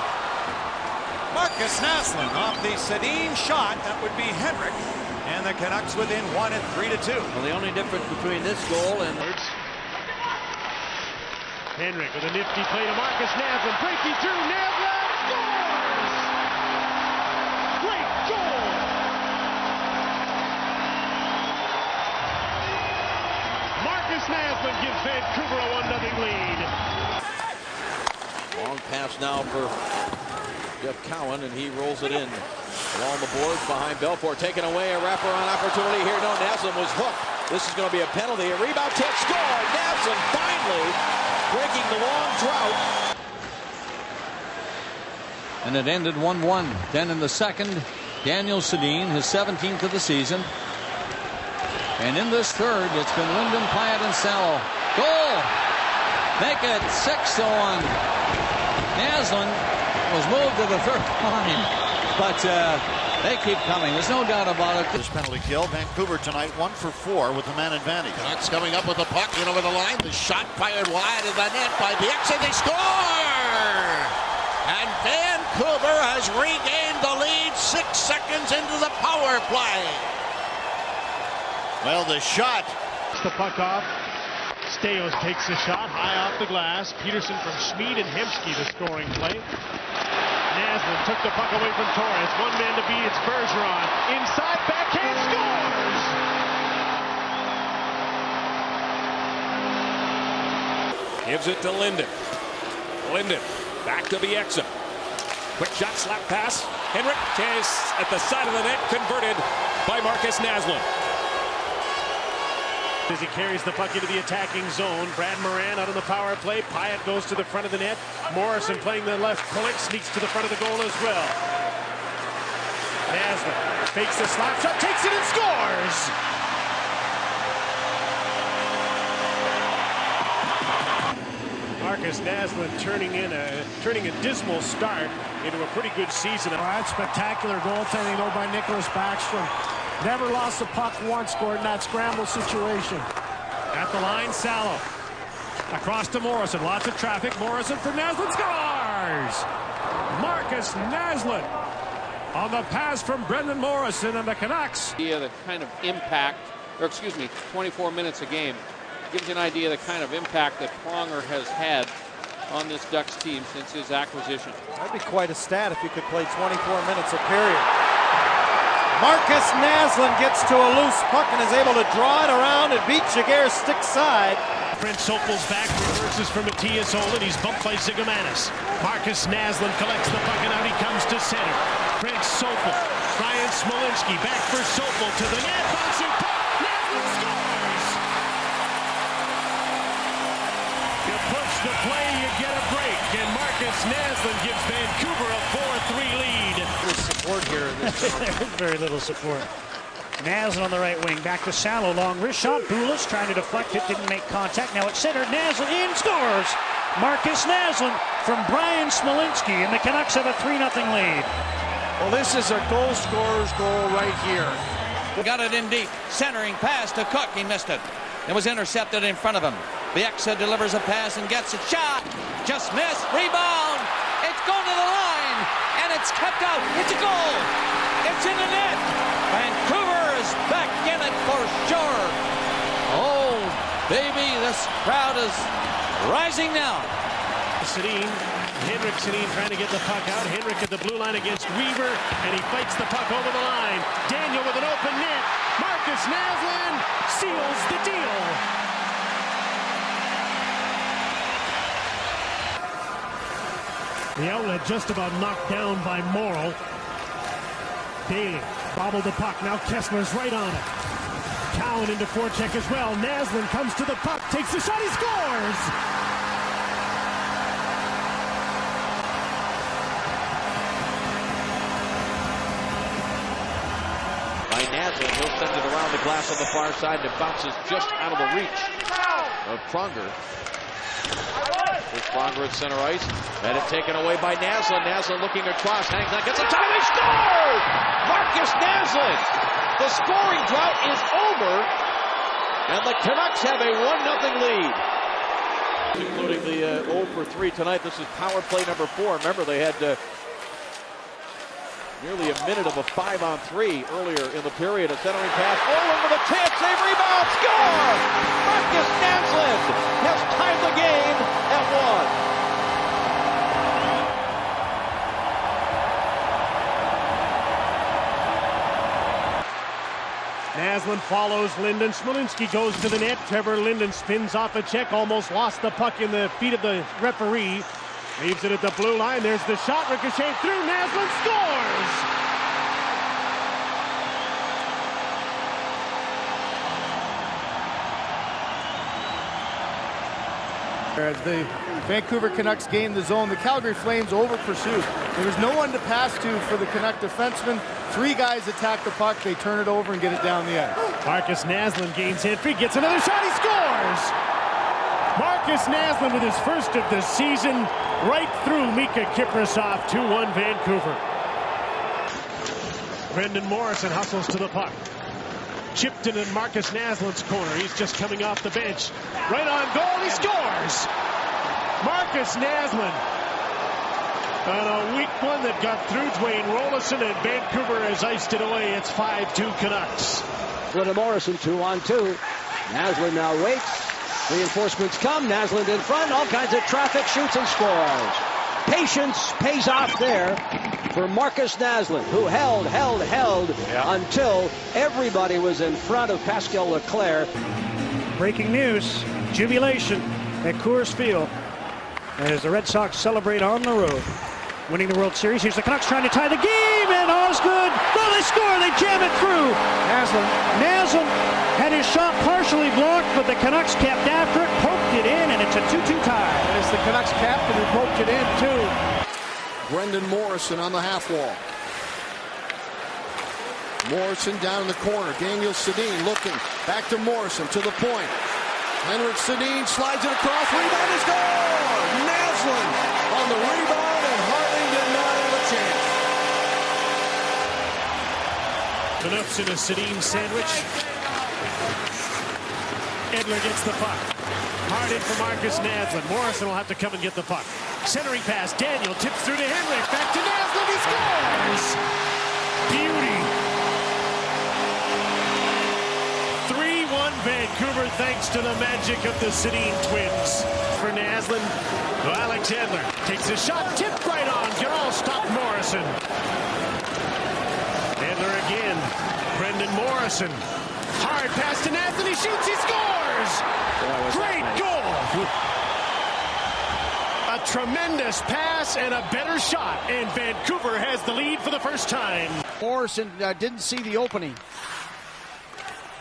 Markus Naslund off the Sedin shot. That would be Henrik. And the Canucks within 1 at 3-2. Well, the only difference between this goal and Henrik with a nifty play to Markus Naslund. Breaking through. Naslund scores! Great goal! Markus Naslund gives Vancouver a 1-0 lead. Long pass now for Jeff Cowan, and he rolls it in. Along the boards behind Belfort, taking away a wraparound opportunity here. No, Naslund was hooked. This is going to be a penalty. A rebound tip, score! Naslund finally breaking the long drought. And it ended 1-1. Then in the second, Daniel Sedin, his 17th of the season. And in this third, it's been Wyndham, Pyatt, and Salo. Goal! Make it 6-1. Naslund was moved to the third line, but they keep coming. There's no doubt about it. This penalty kill. Vancouver tonight 1 for 4 with the man advantage. Canucks coming up with the puck in over the line. The shot fired wide of the net by the exit. They score! And Vancouver Vancouver has regained the lead 6 seconds into the power play. Well, the shot. The puck off. Staios takes the shot high off the glass. Peterson from Schmid and Hemsky, the scoring play. Naslund took the puck away from Torres. One man to beat. It's Bergeron. Inside, backhand, scores! Gives it to Linden. Linden back to Bieksa. Quick shot, slap pass. Henrik is at the side of the net, converted by Markus Naslund. As he carries the puck into the attacking zone, Brad Moran out on the power play. Pyatt goes to the front of the net. Morrison playing the left point, sneaks to the front of the goal as well. Naslund fakes the slap shot, takes it and scores! Markus Naslund turning a dismal start into a pretty good season. Oh, that's spectacular goaltending though by Nicholas Backstrom. Never lost the puck once, scored in that scramble situation. At the line, Salo. Across to Morrison. Lots of traffic. Morrison for Naslund. Scores! Markus Naslund on the pass from Brendan Morrison and the Canucks. The kind of impact, or excuse me, 24 minutes a game. Gives you an idea of the kind of impact that Pronger has had on this Ducks team since his acquisition. That'd be quite a stat if you could play 24 minutes a period. Markus Naslund gets to a loose puck and is able to draw it around and beat Jaguar's stick side. Brent Sopel's back, reverses for Matthias Olin. He's bumped by Zigomanis. Markus Naslund collects the puck and out he comes to center. Brent Sopel, Brian Smolinski back for Sopel to the net. Bouncing puck, Naslund scores! You push the play, you get a break, and Markus Naslund gives Vancouver a 4-3 lead. Support here in this There's very little support. Naslund on the right wing, back to Salo, long wrist shot. Boulis trying to deflect it, didn't make contact. Now it's centered, Naslund in, scores! Markus Naslund from Brian Smolinski, and the Canucks have a 3-0 lead. Well, this is a goal scorer's goal right here. Got it in deep, centering pass to Cook, he missed it. It was intercepted in front of him. Bieksa delivers a pass and gets a shot. Just missed, rebound. It's going to the line, and it's kept out. It's a goal. It's in the net. Vancouver is back in it for sure. Oh, baby, this crowd is rising now. Henrik Sedin trying to get the puck out. Henrik at the blue line against Weaver, and he fights the puck over the line. Daniel with an open net. Markus Naslund seals the deal. The outlet just about knocked down by Morrill. Daly bobbled the puck. Now Kessler's right on it. Cowan into forecheck as well. Naslund comes to the puck, takes the shot, he scores! Naslund, he'll send it around the glass on the far side, and it bounces just out of the reach of Pronger. Here's Pronger at center ice. Had it taken away by Naslund. Naslund looking across, hangs on, gets a tie, they score! Markus Naslund! The scoring drought is over, and the Canucks have a 1-0 lead. Including the 0 for 3 tonight. This is power play number 4. Remember, they had nearly a minute of a 5-on-3 earlier in the period. A centering pass. Olin with a chance. Save, rebound, score! Markus Naslund has tied the game at 1. Naslund follows Linden. Smolinski goes to the net. Trevor Linden spins off a check. Almost lost the puck in the feet of the referee. Leaves it at the blue line. There's the shot. Ricochet through. Naslund scores! As the Vancouver Canucks gained the zone, the Calgary Flames over pursued. There was no one to pass to for the Canuck defenseman. 3 guys attack the puck. They turn it over and get it down the ice. Markus Naslund gains entry. Gets another shot. He scores! Markus Naslund with his first of the season. Right through Mika Kiprasov, 2-1 Vancouver. Brendan Morrison hustles to the puck. Chipped in Markus Naslund's corner. He's just coming off the bench. Right on goal, he scores! Markus Naslund And a weak one that got through Dwayne Rollison, and Vancouver has iced it away. It's 5-2 Canucks. Flynn Morrison 2-on-2. Naslund now waits. Reinforcements come. Naslund in front. All kinds of traffic. Shoots and scores. Patience pays off there for Markus Naslund, who held until everybody was in front of Pascal Leclerc. Breaking news. Jubilation at Coors Field as the Red Sox celebrate on the road, winning the World Series. Here's the Canucks trying to tie the game, and Osgood. Oh, they score! They jam it through. Naslund had his shot partially blocked, but the Canucks kept after it, poked it in, and it's a 2-2 tie. And it's the Canucks captain who poked it in, too. Brendan Morrison on the half wall. Morrison down in the corner. Daniel Sedin looking. Back to Morrison to the point. Henrik Sedin slides it across. Rebound is gone! Naslund on the rebound, and Harley did not have a chance. Canucks in a Sedin sandwich. Edler gets the puck. Hard in for Markus Naslund. Morrison will have to come and get the puck. Centering pass. Daniel tips through to Henrik. Back to Naslund. He scores! Beauty. 3-1 Vancouver thanks to the magic of the Sedin twins. For Naslund, Alex Edler takes a shot, tipped right on. Garrel stopped Morrison. Edler again. Brendan Morrison. Hard pass to Naslund. He shoots. He scores! Great goal! A tremendous pass and a better shot, and Vancouver has the lead for the first time. Morrison didn't see the opening.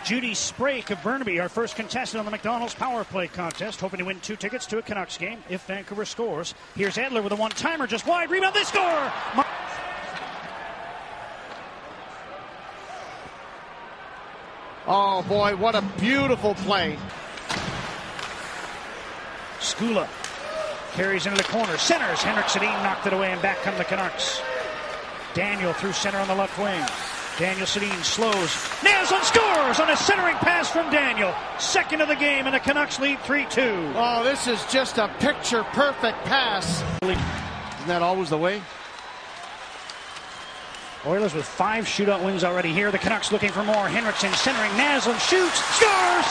Judy Sprake of Burnaby, our first contestant on the McDonald's Power Play contest, hoping to win 2 tickets to a Canucks game if Vancouver scores. Here's Edler with a one-timer, just wide, rebound, they score! Oh, boy, what a beautiful play. Skula carries into the corner, centers, Henrik Sedin knocked it away, and back come the Canucks. Daniel through center on the left wing. Daniel Sedin slows. Naslund scores on a centering pass from Daniel. Second of the game, and the Canucks lead 3-2. Oh, this is just a picture-perfect pass. Isn't that always the way? Oilers with 5 shootout wins already here. The Canucks looking for more. Henriksen centering. Naslund shoots, scores!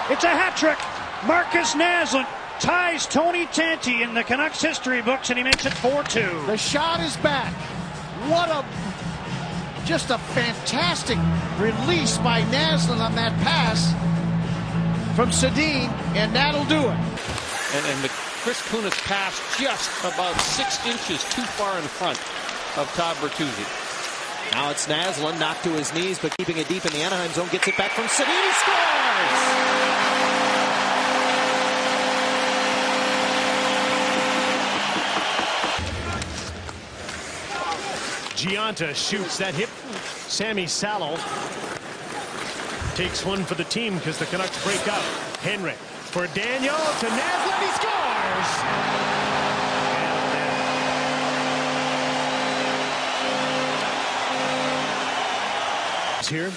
It's a hat trick. Markus Naslund ties Tony Tanti in the Canucks history books, and he makes it 4-2. The shot is back. What just a fantastic release by Naslund on that pass from Sedin, and that'll do it. And the Chris Kunitz pass just about 6 inches too far in front of Todd Bertuzzi. Now it's Naslund, knocked to his knees, but keeping it deep in the Anaheim zone. Gets it back from Sedin. He scores! Gianta shoots that hit. Sammy Salo takes one for the team because the Canucks break up. Henrik for Daniel to Naslund. He scores! Here.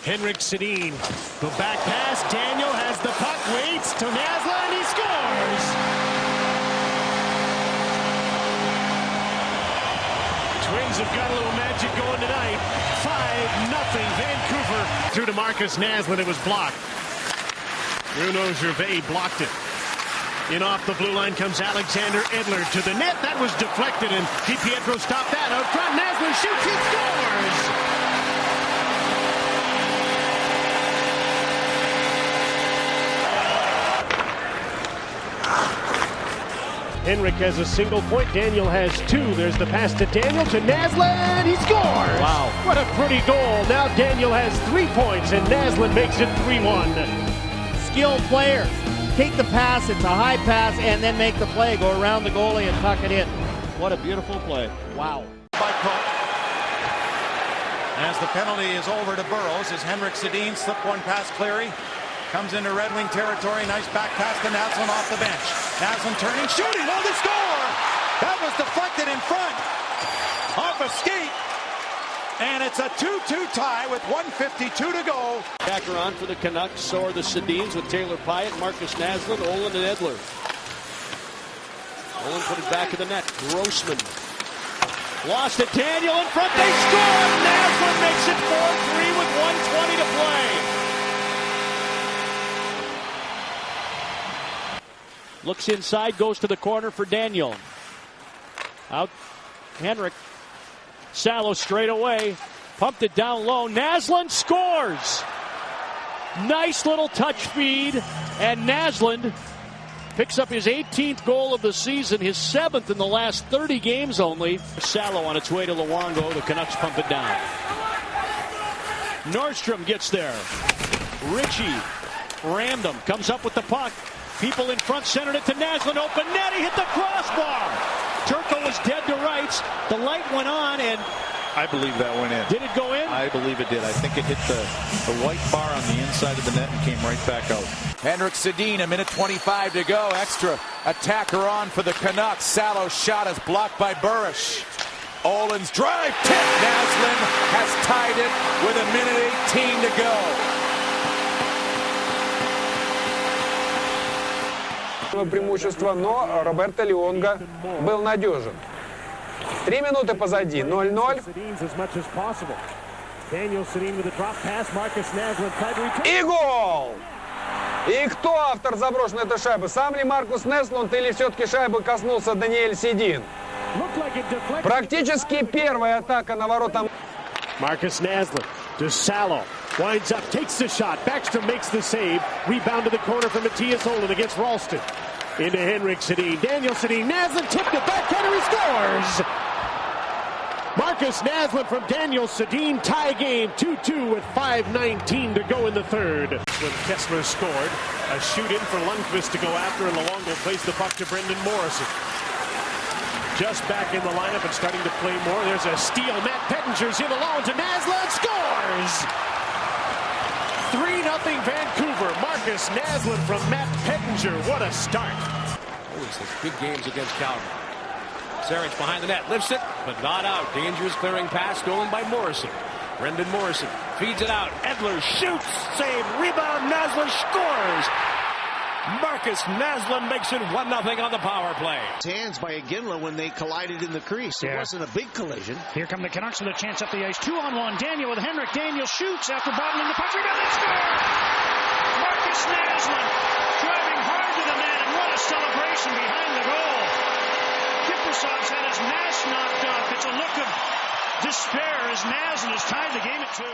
Henrik Sedin. The back pass. Daniel has the puck. Waits to Naslund. He scores! Twins have got a little magic going tonight. 5-0 Vancouver. Through to Markus Naslund. It was blocked. Bruno Gervais blocked it. In off the blue line comes Alexander Edler to the net. That was deflected, and DiPietro stopped that. Out front, Naslund shoots, he scores! Henrik has a single point. Daniel has 2. There's the pass to Daniel to Naslund. He scores! Wow. What a pretty goal. Now Daniel has 3 points, and Naslund makes it 3-1. Skilled player. Take the pass, it's a high pass, and then make the play. Go around the goalie and tuck it in. What a beautiful play. Wow. By Cook. As the penalty is over to Burrows, as Henrik Sedin slipped one past Cleary. Comes into Red Wing territory. Nice back pass to Naslund off the bench. Naslund turning, shooting. Oh, the score! That was deflected in front. Off a skate. And it's a 2-2 tie with 1:52 to go. Back around for the Canucks. So are the Sedins with Taylor Pyatt, Markus Naslund, Olin, and Edler. Olin put it back in the net. Grossman. Lost it. Daniel in front. They score. Naslund makes it 4-3 with 1:20 to play. Looks inside. Goes to the corner for Daniel. Out. Henrik. Salo straight away. Pumped it down low. Naslund scores. Nice little touch feed. And Naslund picks up his 18th goal of the season, his 7th in the last 30 games only. Salo on its way to Luongo. The Canucks pump it down. Nordstrom gets there. Ritchie rammed him. Comes up with the puck. People in front centered it to Naslund. Open net. He hit the crossbar. Turco was dead to rights. The light went on, and I believe that went in. Did it go in? I believe it did. I think it hit the white bar on the inside of the net and came right back out. Henrik Sedin, 1:25 to go. Extra attacker on for the Canucks. Salo's shot is blocked by Burish. Olin's drive tip. Naslund has tied it with 1:18 to go. Преимущество, но Роберто Лионга был надежен. 3 минуты позади, 0-0. И гол! И кто автор заброшенной этой шайбы? Сам ли Маркус Наслунд или все-таки шайбы коснулся Даниэль Седин? Практически первая атака на ворота. Markus Naslund to Salo. Winds up, takes the shot. Backstrom makes the save. Rebound to the corner for Matthias Olin against Ralston. Into Henrik Sedin. Daniel Sedin. Naslund tipped it. Backhander, he scores! Markus Naslund from Daniel Sedin. Tie game 2-2 with 5:19 to go in the third. When Kessler scored, a shoot-in for Lundqvist to go after, and Luongo plays the puck to Brendan Morrison. Just back in the lineup and starting to play more. There's a steal. Matt Pettinger's in alone to Naslund. Scores! 3-0 Vancouver. Markus Naslund from Matt Pettinger. What a start. Always those big games against Calgary. Sarich behind the net. Lifts it, but not out. Dangerous clearing pass stolen by Morrison. Brendan Morrison feeds it out. Edler shoots. Save. Rebound. Naslund scores. Markus Naslund makes it 1-0 on the power play. Hands by Iginla when they collided in the crease. It wasn't a big collision. Here come the Canucks with a chance up the ice. 2-on-1. Daniel with Henrik. Daniel shoots after bottling the puck. Rebound and score! Markus Naslund driving hard to the net, and what a celebration behind the goal. Kiprusoff's had his mask knocked off. It's a look of despair as Naslund has tied the game at 2.